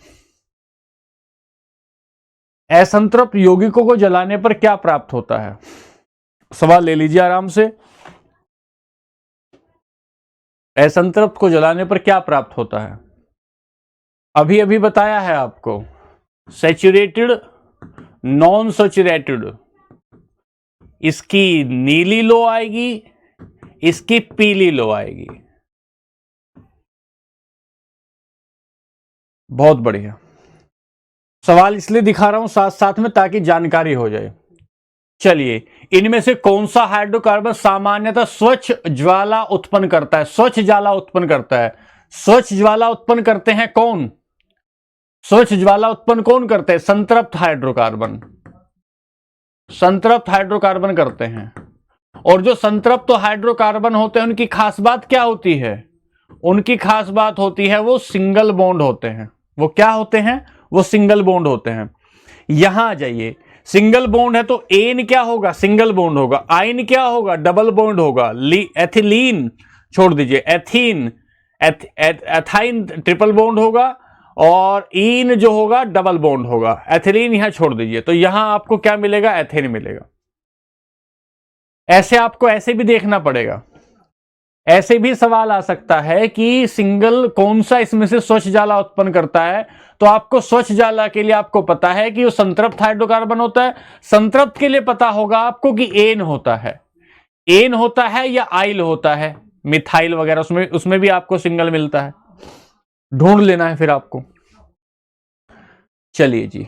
असंतृप्त यौगिकों को जलाने पर क्या प्राप्त होता है? सवाल ले लीजिए आराम से। असंतृप्त को जलाने पर क्या प्राप्त होता है? अभी अभी बताया है आपको, सैचुरेटेड, नॉन सैचुरेटेड। इसकी नीली लो आएगी, इसकी पीली लो आएगी। बहुत बढ़िया। सवाल इसलिए दिखा रहा हूं साथ साथ में ताकि जानकारी हो जाए। चलिए, इनमें से कौन सा हाइड्रोकार्बन सामान्यतः स्वच्छ ज्वाला उत्पन्न करता है? स्वच्छ ज्वाला उत्पन्न करता है। स्वच्छ ज्वाला उत्पन्न करते हैं कौन? स्वच्छ ज्वाला उत्पन्न कौन करते हैं? संतृप्त हाइड्रोकार्बन। संतृप्त हाइड्रोकार्बन करते हैं। और जो संतृप्त हाइड्रोकार्बन होते हैं उनकी खास बात क्या होती है? उनकी खास बात होती है वो सिंगल बॉन्ड होते हैं। वो क्या होते हैं? वो सिंगल बॉन्ड होते हैं। यहां आ जाइए, सिंगल बॉन्ड है तो एन क्या होगा? सिंगल बॉन्ड होगा। आइन क्या होगा? डबल बॉन्ड होगा। एथिलीन छोड़ दीजिए, एथीन एथाइन ट्रिपल बॉन्ड होगा और इन जो होगा डबल बॉन्ड होगा। एथिलीन यहां छोड़ दीजिए, तो यहां आपको क्या मिलेगा? एथेन मिलेगा। ऐसे आपको ऐसे भी देखना पड़ेगा। ऐसे भी सवाल आ सकता है कि सिंगल कौन सा इसमें से स्वच्छ ज्वाला उत्पन्न करता है, तो आपको स्वच्छ ज्वाला के लिए आपको पता है कि वो संतृप्त हाइड्रोकार्बन होता है। संतृप्त के लिए पता होगा आपको कि एन होता है। एन होता है या आइल होता है, मिथाइल वगैरह, उसमें उसमें भी आपको सिंगल मिलता है। ढूंढ लेना है फिर आपको। चलिए जी,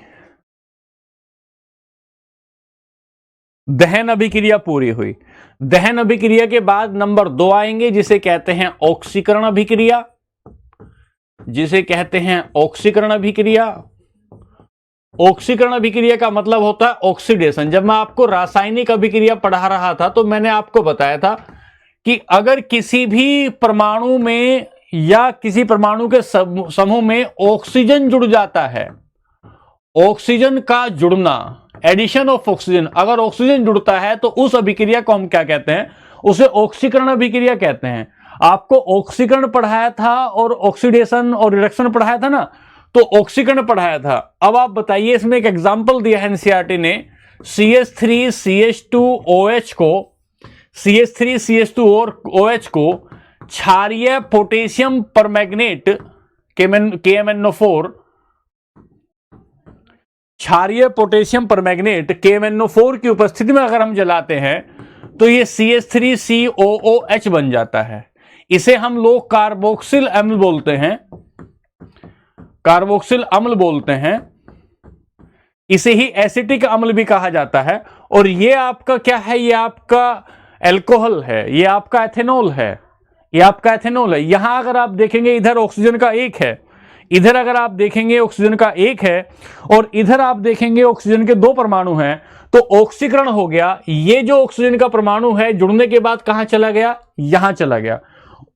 दहन अभिक्रिया पूरी हुई। दहन अभिक्रिया के बाद नंबर 2 आएंगे जिसे कहते हैं ऑक्सीकरण अभिक्रिया। जिसे कहते हैं ऑक्सीकरण अभिक्रिया। ऑक्सीकरण अभिक्रिया का मतलब होता है ऑक्सीडेशन। जब मैं आपको रासायनिक अभिक्रिया पढ़ा रहा था तो मैंने आपको बताया था कि अगर किसी भी परमाणु में या किसी परमाणु के समूह में ऑक्सीजन जुड़ जाता है, ऑक्सीजन का जुड़ना, एडिशन ऑफ ऑक्सीजन, अगर ऑक्सीजन जुड़ता है तो उस अभिक्रिया को हम क्या कहते हैं? उसे ऑक्सीकरण अभिक्रिया कहते हैं। आपको ऑक्सीकरण पढ़ाया था और ऑक्सीडेशन और रिडक्शन पढ़ाया था ना, तो ऑक्सीकरण पढ़ाया था। अब आप बताइए, इसमें एक एग्जांपल दिया है एनसीईआरटी ने, CH3CH2OH को, CH3CH2 और OH को क्षारीय पोटेशियम परमैंगनेट KMnO4, क्षारीय पोटेशियम परमैंगनेट KMnO4 की उपस्थिति में अगर हम जलाते हैं तो ये CH3COOH बन जाता है। इसे हम लोग कार्बोक्सिल अम्ल बोलते हैं। कार्बोक्सिल अम्ल बोलते हैं। इसे ही एसिटिक अम्ल भी कहा जाता है। और ये आपका क्या है? ये आपका एल्कोहल है, ये आपका एथेनॉल है, ये आपका एथेनॉल है। यहां अगर आप देखेंगे इधर ऑक्सीजन का एक है, इधर अगर आप देखेंगे ऑक्सीजन का एक है, और इधर आप देखेंगे ऑक्सीजन के 2 परमाणु हैं, तो ऑक्सीकरण हो गया। ये जो ऑक्सीजन का परमाणु है जुड़ने के बाद कहां चला गया? यहां चला गया।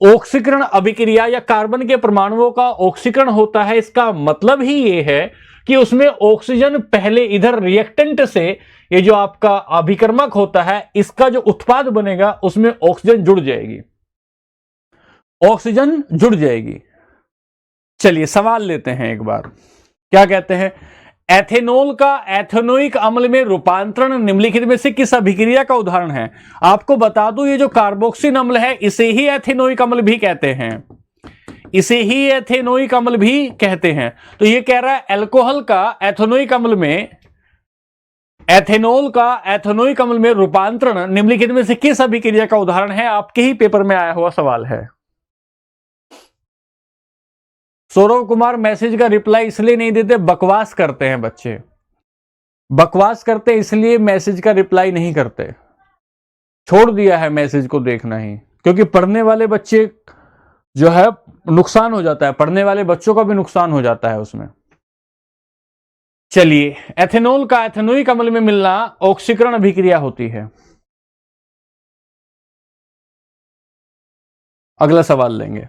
ऑक्सीकरण अभिक्रिया या कार्बन के परमाणुओं का ऑक्सीकरण होता है, इसका मतलब ही यह है कि उसमें ऑक्सीजन पहले इधर रिएक्टेंट से, ये जो आपका अभिकर्मक होता है, इसका जो उत्पाद बनेगा उसमें ऑक्सीजन जुड़ जाएगी। ऑक्सीजन जुड़ जाएगी। चलिए सवाल लेते हैं एक बार। क्या कहते हैं? एथेनॉल का एथेनोइक अम्ल में रूपांतरण निम्नलिखित में से किस अभिक्रिया का उदाहरण है? आपको बता दूं, ये जो कार्बोक्सिल अम्ल है इसे ही एथेनोइक अम्ल भी कहते हैं। इसे ही एथेनोइक अम्ल भी कहते हैं। तो ये कह रहा है अल्कोहल का एथेनोइक अम्ल में, एथेनॉल का एथेनोइक अम्ल में रूपांतरण निम्नलिखित में से किस अभिक्रिया का उदाहरण है? आपके ही पेपर में आया हुआ सवाल है। सौरव कुमार मैसेज का रिप्लाई इसलिए नहीं देते, बकवास करते हैं बच्चे, बकवास करते इसलिए मैसेज का रिप्लाई नहीं करते। छोड़ दिया है मैसेज को देखना ही, क्योंकि पढ़ने वाले बच्चे जो है नुकसान हो जाता है, पढ़ने वाले बच्चों का भी नुकसान हो जाता है उसमें। चलिए, एथेनॉल का एथेनोइक अम्ल में मिलना ऑक्सीकरण अभिक्रिया होती है। अगला सवाल लेंगे।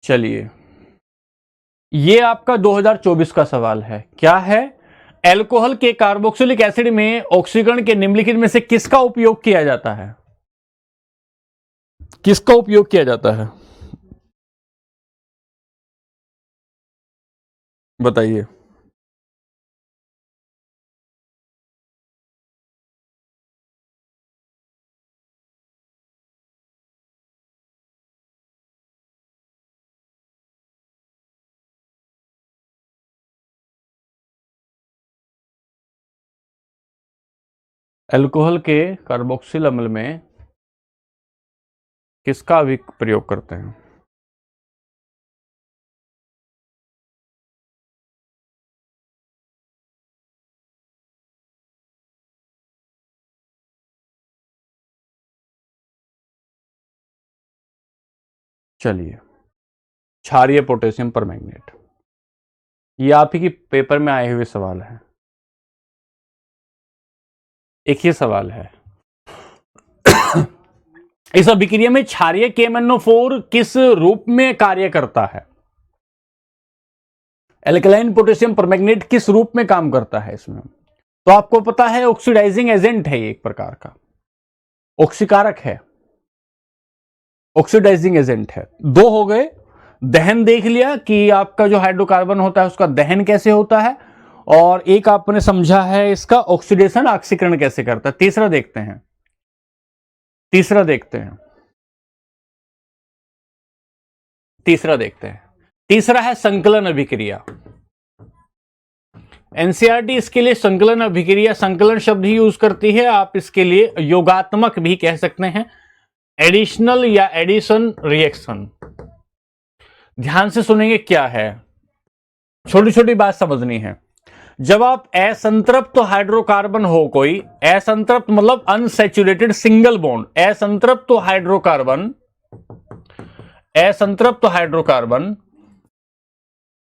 चलिए, ये आपका 2024 का सवाल है। क्या है? अल्कोहल के कार्बोक्सिलिक एसिड में ऑक्सीकरण के निम्नलिखित में से किसका उपयोग किया जाता है? किसका उपयोग किया जाता है? बताइए। अल्कोहल के कार्बोक्सिल अम्ल में किसका भी प्रयोग करते हैं? चलिए, क्षारीय पोटेशियम परमैंगनेट, ये आप ही की पेपर में आए हुए सवाल है। एक ही सवाल है, इस अभिक्रिया में क्षारीय KMnO4 किस रूप में कार्य करता है? एल्कलाइन पोटेशियम परमैंगनेट किस रूप में काम करता है इसमें? तो आपको पता है ऑक्सीडाइजिंग एजेंट है, ये एक प्रकार का ऑक्सीकारक है, ऑक्सीडाइजिंग एजेंट है। दो हो गए, दहन देख लिया कि आपका जो हाइड्रोकार्बन होता है उसका दहन कैसे होता है, और एक आपने समझा है इसका ऑक्सीडेशन, ऑक्सीकरण कैसे करता है। तीसरा देखते हैं, तीसरा है संकलन अभिक्रिया। एनसीईआरटी इसके लिए संकलन अभिक्रिया, संकलन शब्द ही यूज करती है। आप इसके लिए योगात्मक भी कह सकते हैं, एडिशनल या एडिशन रिएक्शन। ध्यान से सुनेंगे क्या है, छोटी छोटी बात समझनी है। जब आप असंतृप्त हाइड्रोकार्बन हो, कोई असंतृप्त मतलब अनसैचुरेटेड सिंगल बॉन्ड, असंतृप्त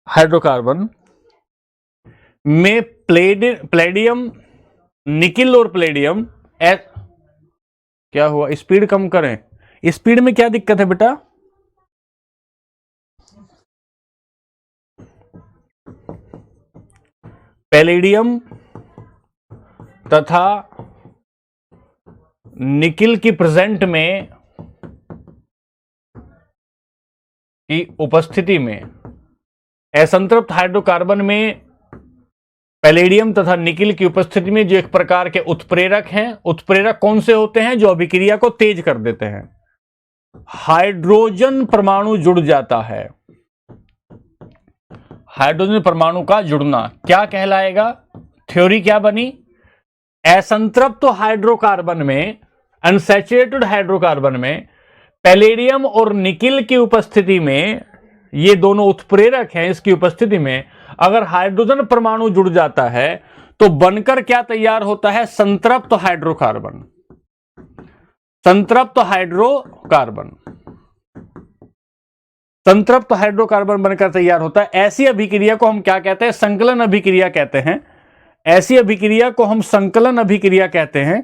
हाइड्रोकार्बन में प्लेडियम, निकिल और प्लेडियम, क्या हुआ, स्पीड कम करें। स्पीड में क्या दिक्कत है बेटा? पैलेडियम तथा निकिल की प्रेजेंट में की उपस्थिति में असंतृप्त हाइड्रोकार्बन में पैलेडियम तथा निकिल की उपस्थिति में जो एक प्रकार के उत्प्रेरक हैं, उत्प्रेरक कौन से होते हैं? जो अभिक्रिया को तेज कर देते हैं। हाइड्रोजन परमाणु जुड़ जाता है, हाइड्रोजन परमाणु का जुड़ना क्या कहलाएगा? थ्योरी क्या बनी? असंतृप्त हाइड्रोकार्बन में, अनसैचुरेटेड हाइड्रोकार्बन में पैलेडियम और निकिल की उपस्थिति में, ये दोनों उत्प्रेरक हैं, इसकी उपस्थिति में अगर हाइड्रोजन परमाणु जुड़ जाता है तो बनकर क्या तैयार होता है? संतृप्त हाइड्रोकार्बन, संतृप्त हाइड्रोकार्बन, संतृप्त हाइड्रोकार्बन बनकर तैयार होता है। ऐसी अभिक्रिया को हम क्या कहते हैं? संकलन अभिक्रिया कहते हैं। ऐसी अभिक्रिया को हम संकलन अभिक्रिया कहते हैं।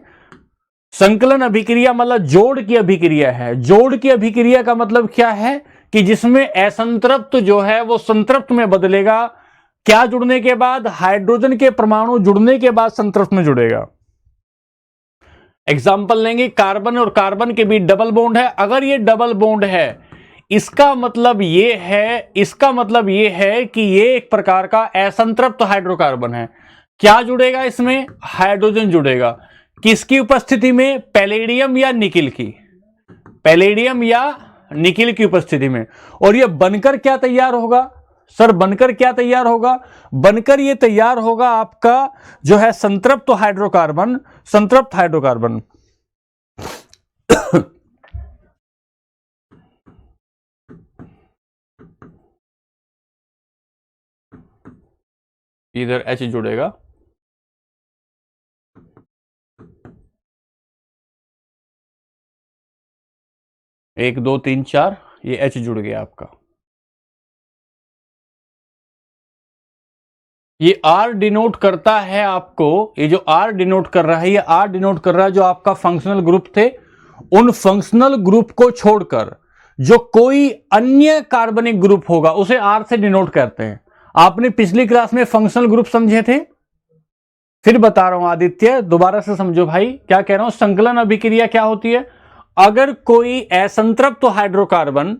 संकलन अभिक्रिया मतलब जोड़ की अभिक्रिया है। जोड़ की अभिक्रिया का मतलब क्या है? कि जिसमें असंतृप्त जो है वो संतृप्त में बदलेगा। क्या जुड़ने के बाद? हाइड्रोजन के परमाणु जुड़ने के बाद संतृप्त में जुड़ेगा। एग्जाम्पल लेंगे, कार्बन और कार्बन के बीच डबल बॉन्ड है। अगर ये डबल बॉन्ड है, इसका मतलब ये है कि ये एक प्रकार का असंतृप्त हाइड्रोकार्बन है। क्या जुड़ेगा इसमें? हाइड्रोजन जुड़ेगा। किसकी उपस्थिति में? पैलेडियम या निकिल की, पैलेडियम या निकिल की उपस्थिति में। और ये बनकर क्या तैयार होगा? सर बनकर क्या तैयार होगा? बनकर ये तैयार होगा आपका जो है संतृप्त हाइड्रोकार्बन, संतृप्त हाइड्रोकार्बन। इधर H जुड़ेगा, एक दो तीन चार, ये H जुड़ गया आपका। ये R डिनोट करता है आपको, ये जो R डिनोट कर रहा है, ये R डिनोट कर रहा है जो आपका फंक्शनल ग्रुप थे, उन फंक्शनल ग्रुप को छोड़कर जो कोई अन्य कार्बनिक ग्रुप होगा उसे R से डिनोट करते हैं। आपने पिछली क्लास में फंक्शनल ग्रुप समझे थे, फिर बता रहा हूं आदित्य, दोबारा से समझो भाई क्या कह रहा हूं। संकलन अभिक्रिया क्या होती है? अगर कोई असंतृप्त हाइड्रोकार्बन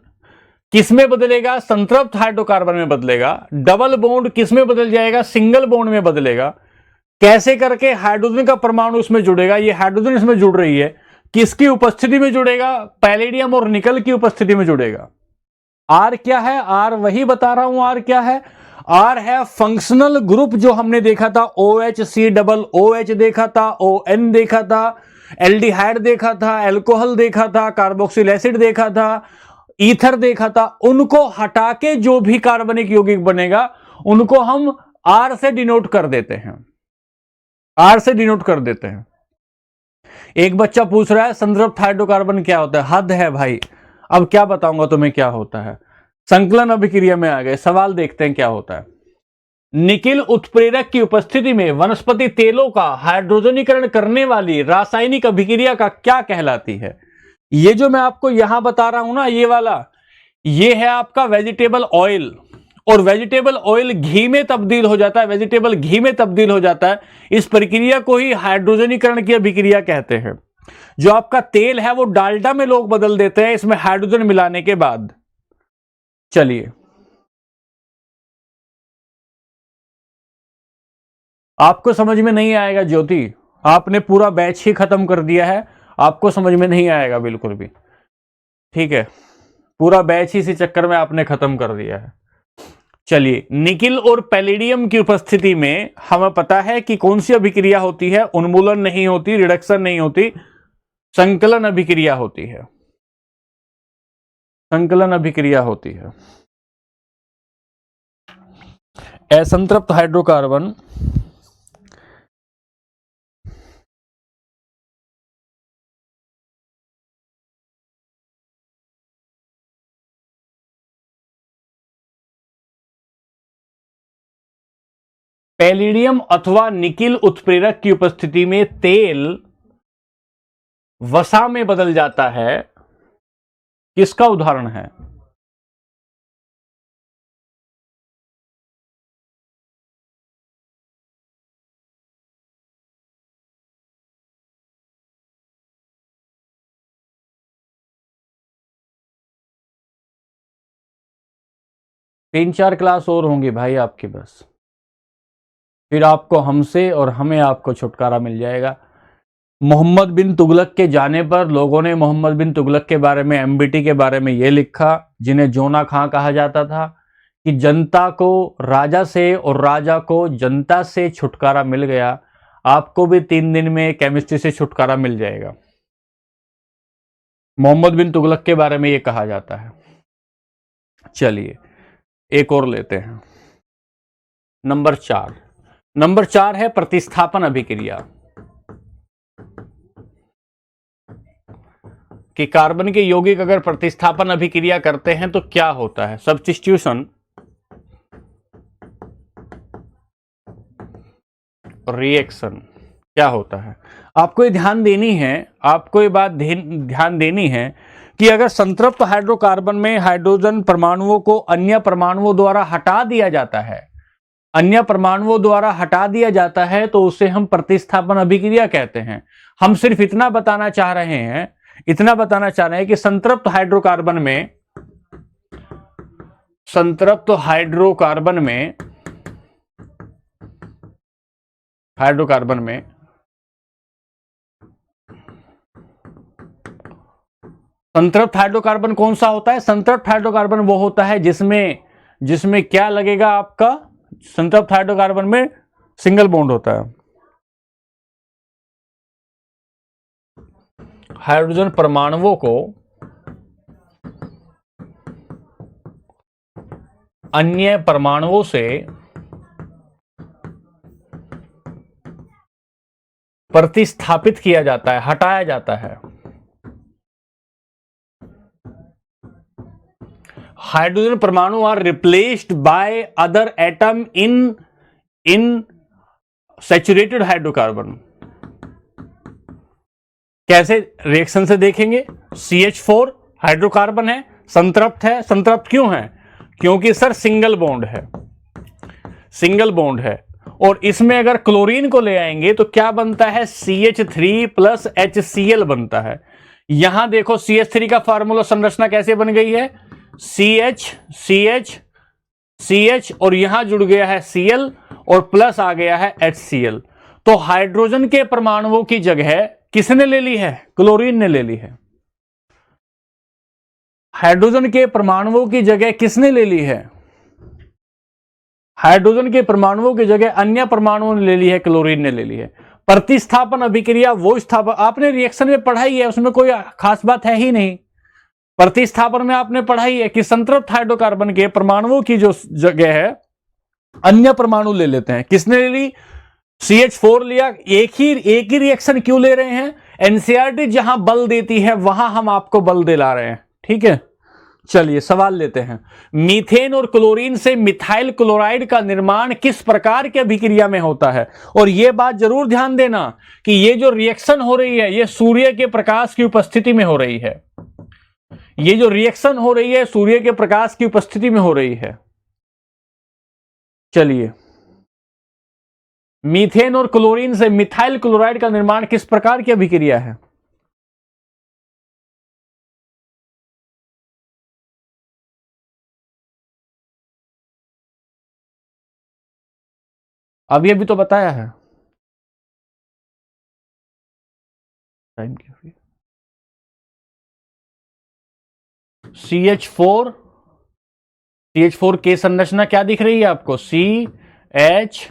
किस में बदलेगा? संतृप्त हाइड्रोकार्बन में बदलेगा। डबल बॉन्ड किस में बदल जाएगा? सिंगल बॉन्ड में बदलेगा। कैसे करके? हाइड्रोजन का परमाणु इसमें जुड़ेगा। ये हाइड्रोजन इसमें जुड़ रही है, किसकी उपस्थिति में जुड़ेगा? पैलेडियम और निकल की उपस्थिति में जुड़ेगा। आर क्या है? आर वही बता रहा हूं, आर क्या है? आर है फंक्शनल ग्रुप जो हमने देखा था, OH C डबल OH देखा था, ON देखा था, एल्डिहाइड देखा था, एल्कोहल देखा था, कार्बोक्सिल एसिड देखा था, ईथर देखा था। उनको हटा के जो भी कार्बनिक यौगिक बनेगा उनको हम R से डिनोट कर देते हैं, R से डिनोट कर देते हैं। एक बच्चा पूछ रहा है संतृप्त हाइड्रोकार्बन क्या होता है? हद है भाई, अब क्या बताऊंगा तुम्हें क्या होता है। संकलन अभिक्रिया में आ गए, सवाल देखते हैं क्या होता है। निकिल उत्प्रेरक की उपस्थिति में वनस्पति तेलों का हाइड्रोजनीकरण करने वाली रासायनिक अभिक्रिया का क्या कहलाती है। ये जो मैं आपको यहां बता रहा हूं ना, ये वाला, ये है आपका वेजिटेबल ऑयल, और वेजिटेबल ऑयल घी में तब्दील हो जाता है, वेजिटेबल घी में तब्दील हो जाता है। इस प्रक्रिया को ही हाइड्रोजनीकरण की अभिक्रिया कहते हैं। जो आपका तेल है वो डालडा में लोग बदल देते हैं इसमें हाइड्रोजन मिलाने के बाद। चलिए, आपको समझ में नहीं आएगा ज्योति, आपने पूरा बैच ही खत्म कर दिया है, आपको समझ में नहीं आएगा बिल्कुल भी, ठीक है। पूरा बैच ही इसी चक्कर में आपने खत्म कर दिया है। चलिए, निकिल और पैलेडियम की उपस्थिति में हमें पता है कि कौन सी अभिक्रिया होती है। उन्मूलन नहीं होती, रिडक्शन नहीं होती, संकलन अभिक्रिया होती है। संकलन अभिक्रिया होती है। असंतृप्त हाइड्रोकार्बन पैलेडियम अथवा निकिल उत्प्रेरक की उपस्थिति में तेल वसा में बदल जाता है। किसका उदाहरण है? तीन चार क्लास और होंगी भाई आपकी, बस फिर आपको हमसे और हमें आपको छुटकारा मिल जाएगा। मोहम्मद बिन तुगलक के जाने पर लोगों ने मोहम्मद बिन तुगलक के बारे में, एमबीटी के बारे में यह लिखा, जिन्हें जोना खां कहा जाता था, कि जनता को राजा से और राजा को जनता से छुटकारा मिल गया। आपको भी 3 दिन में केमिस्ट्री से छुटकारा मिल जाएगा। मोहम्मद बिन तुगलक के बारे में यह कहा जाता है। चलिए, एक और लेते हैं। नंबर 4 है प्रतिस्थापन अभिक्रिया, कि कार्बन के यौगिक अगर प्रतिस्थापन अभिक्रिया करते हैं तो क्या होता है। सब्स्टिट्यूशन रिएक्शन क्या होता है। आपको ये ध्यान देनी है, आपको ये बात ध्यान देनी है कि अगर संतृप्त हाइड्रोकार्बन में हाइड्रोजन परमाणुओं को अन्य परमाणुओं द्वारा हटा दिया जाता है, अन्य परमाणुओं द्वारा हटा दिया जाता है, तो उसे हम प्रतिस्थापन अभिक्रिया कहते हैं। हम सिर्फ इतना बताना चाह रहे हैं कि संतृप्त हाइड्रोकार्बन में संतृप्त हाइड्रोकार्बन कौन सा होता है। संतृप्त हाइड्रोकार्बन वो होता है जिसमें क्या लगेगा आपका, संतृप्त हाइड्रोकार्बन में सिंगल बॉन्ड होता है। हाइड्रोजन परमाणुओं को अन्य परमाणुओं से प्रतिस्थापित किया जाता है, हटाया जाता है। हाइड्रोजन परमाणु are replaced by other atom in saturated hydrocarbon. कैसे रिएक्शन से देखेंगे। CH4 हाइड्रोकार्बन है, संतृप्त है। संतृप्त क्यों है? क्योंकि सर सिंगल बॉन्ड है। और इसमें अगर क्लोरीन को ले आएंगे तो क्या बनता है, CH3 प्लस HCl बनता है। यहां देखो CH3 का फार्मूला संरचना कैसे बन गई है, CH और यहां जुड़ गया है Cl और प्लस आ गया है HCl। तो हाइड्रोजन के परमाणुओं की जगह किसने ले ली है, क्लोरीन ने ले ली है। हाइड्रोजन के परमाणुओं की जगह किसने ले ली है, हाइड्रोजन के परमाणुओं की जगह अन्य परमाणुओं ने ले ली है, क्लोरीन ने ले ली है। प्रतिस्थापन अभिक्रिया वो स्थापन आपने रिएक्शन में पढ़ाई है, उसमें कोई खास बात है ही नहीं। प्रतिस्थापन में आपने पढ़ाई है कि संतृप्त हाइड्रोकार्बन के परमाणुओं की जो जगह है अन्य परमाणु ले लेते हैं। किसने ले ली, CH4 लिया। एक ही रिएक्शन क्यों ले रहे हैं, एनसीईआरटी जहां बल देती है वहां हम आपको बल दिला रहे हैं। ठीक है, चलिए सवाल लेते हैं। मीथेन और क्लोरीन से मिथाइल क्लोराइड का निर्माण किस प्रकार की अभिक्रिया में होता है? और यह बात जरूर ध्यान देना कि ये जो रिएक्शन हो रही है ये सूर्य के प्रकाश की उपस्थिति में हो रही है। ये जो रिएक्शन हो रही है सूर्य के प्रकाश की उपस्थिति में हो रही है। चलिए, मीथेन और क्लोरीन से मिथाइल क्लोराइड का निर्माण किस प्रकार की अभिक्रिया है? अभी तो बताया है। टाइम क्या? CH4 की संरचना क्या दिख रही है आपको? CH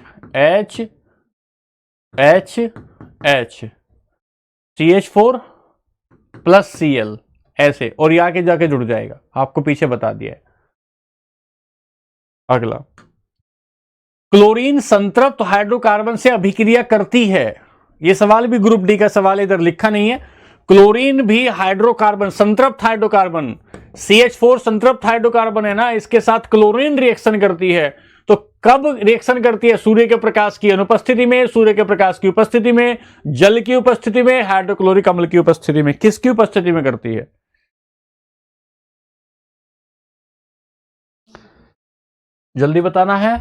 CH4 प्लस Cl ऐसे, और ये आगे जाके जुड़ जाएगा, आपको पीछे बता दिया है। अगला, क्लोरीन संतृप्त हाइड्रोकार्बन से अभिक्रिया करती है। यह सवाल भी ग्रुप डी का सवाल, इधर लिखा नहीं है। क्लोरीन भी हाइड्रोकार्बन, संतृप्त हाइड्रोकार्बन, CH4 संतृप्त हाइड्रोकार्बन है ना, इसके साथ क्लोरीन रिएक्शन करती है। तो कब रिएक्शन करती है? सूर्य के प्रकाश की अनुपस्थिति में, सूर्य के प्रकाश की उपस्थिति में, जल की उपस्थिति में, हाइड्रोक्लोरिक अम्ल की उपस्थिति में। किसकी उपस्थिति में करती है? जल्दी बताना है,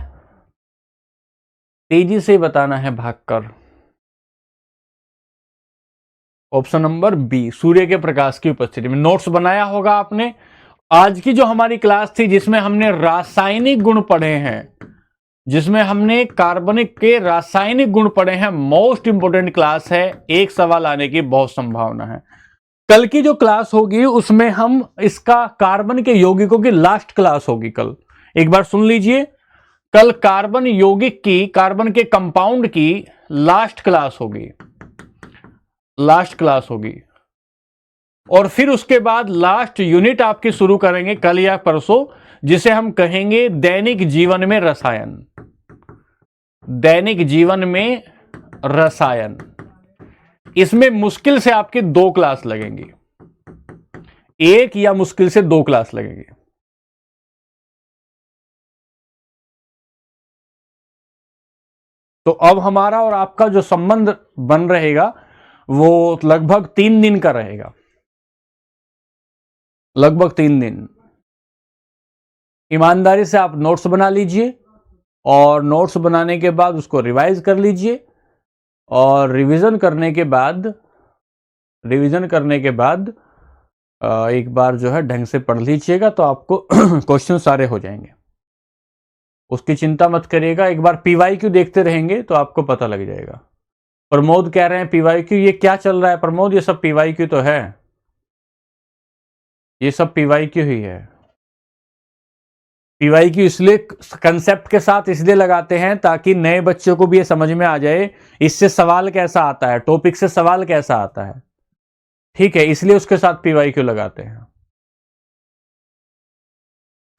तेजी से बताना है भागकर। ऑप्शन नंबर बी, सूर्य के प्रकाश की उपस्थिति में। नोट्स बनाया होगा आपने। आज की जो हमारी क्लास थी जिसमें हमने रासायनिक गुण पढ़े हैं, जिसमें हमने कार्बनिक के रासायनिक गुण पढ़े हैं, मोस्ट इंपोर्टेंट क्लास है। एक सवाल आने की बहुत संभावना है। कल की जो क्लास होगी उसमें हम इसका कार्बन के यौगिकों की लास्ट क्लास होगी कल। एक बार सुन लीजिए, कल कार्बन यौगिक की, कार्बन के कंपाउंड की लास्ट क्लास होगी, लास्ट क्लास होगी। और फिर उसके बाद लास्ट यूनिट आपकी शुरू करेंगे कल या परसों, जिसे हम कहेंगे दैनिक जीवन में रसायन। दैनिक जीवन में रसायन। इसमें मुश्किल से आपकी 2 क्लास लगेंगी, 1 या मुश्किल से 2 क्लास लगेंगी। तो अब हमारा और आपका जो संबंध बन रहेगा वो लगभग 3 दिन का रहेगा, लगभग 3 दिन। ईमानदारी से आप नोट्स बना लीजिए और नोट्स बनाने के बाद उसको रिवाइज कर लीजिए, और रिवीजन करने के बाद एक बार जो है ढंग से पढ़ लीजिएगा तो आपको क्वेश्चन सारे हो जाएंगे। उसकी चिंता मत करिएगा, एक बार PYQ देखते रहेंगे तो आपको पता लग जाएगा। प्रमोद कह रहे हैं PYQ, ये क्या चल रहा है प्रमोद? ये सब PYQ तो है, ये सब PYQ ही है। PYQ इसलिए कंसेप्ट के साथ इसलिए लगाते हैं ताकि नए बच्चों को भी ये समझ में आ जाए इससे सवाल कैसा आता है, टॉपिक से सवाल कैसा आता है। ठीक है, इसलिए उसके साथ PYQ लगाते हैं।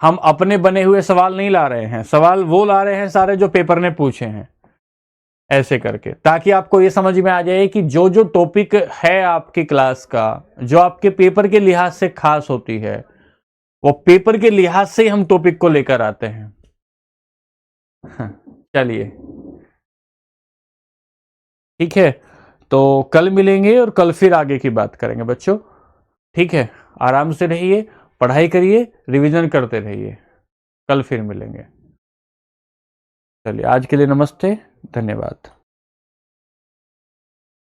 हम अपने बने हुए सवाल नहीं ला रहे हैं, सवाल वो ला रहे हैं सारे जो पेपर ने पूछे हैं, ऐसे करके, ताकि आपको ये समझ में आ जाए कि जो जो टॉपिक है आपकी क्लास का, जो आपके पेपर के लिहाज से खास होती है, वो पेपर के लिहाज से हम टॉपिक को लेकर आते हैं। चलिए ठीक है, तो कल मिलेंगे और कल फिर आगे की बात करेंगे बच्चों। ठीक है, आराम से रहिए, पढ़ाई करिए, रिवीजन करते रहिए, कल फिर मिलेंगे। चलिए आज के लिए नमस्ते, धन्यवाद।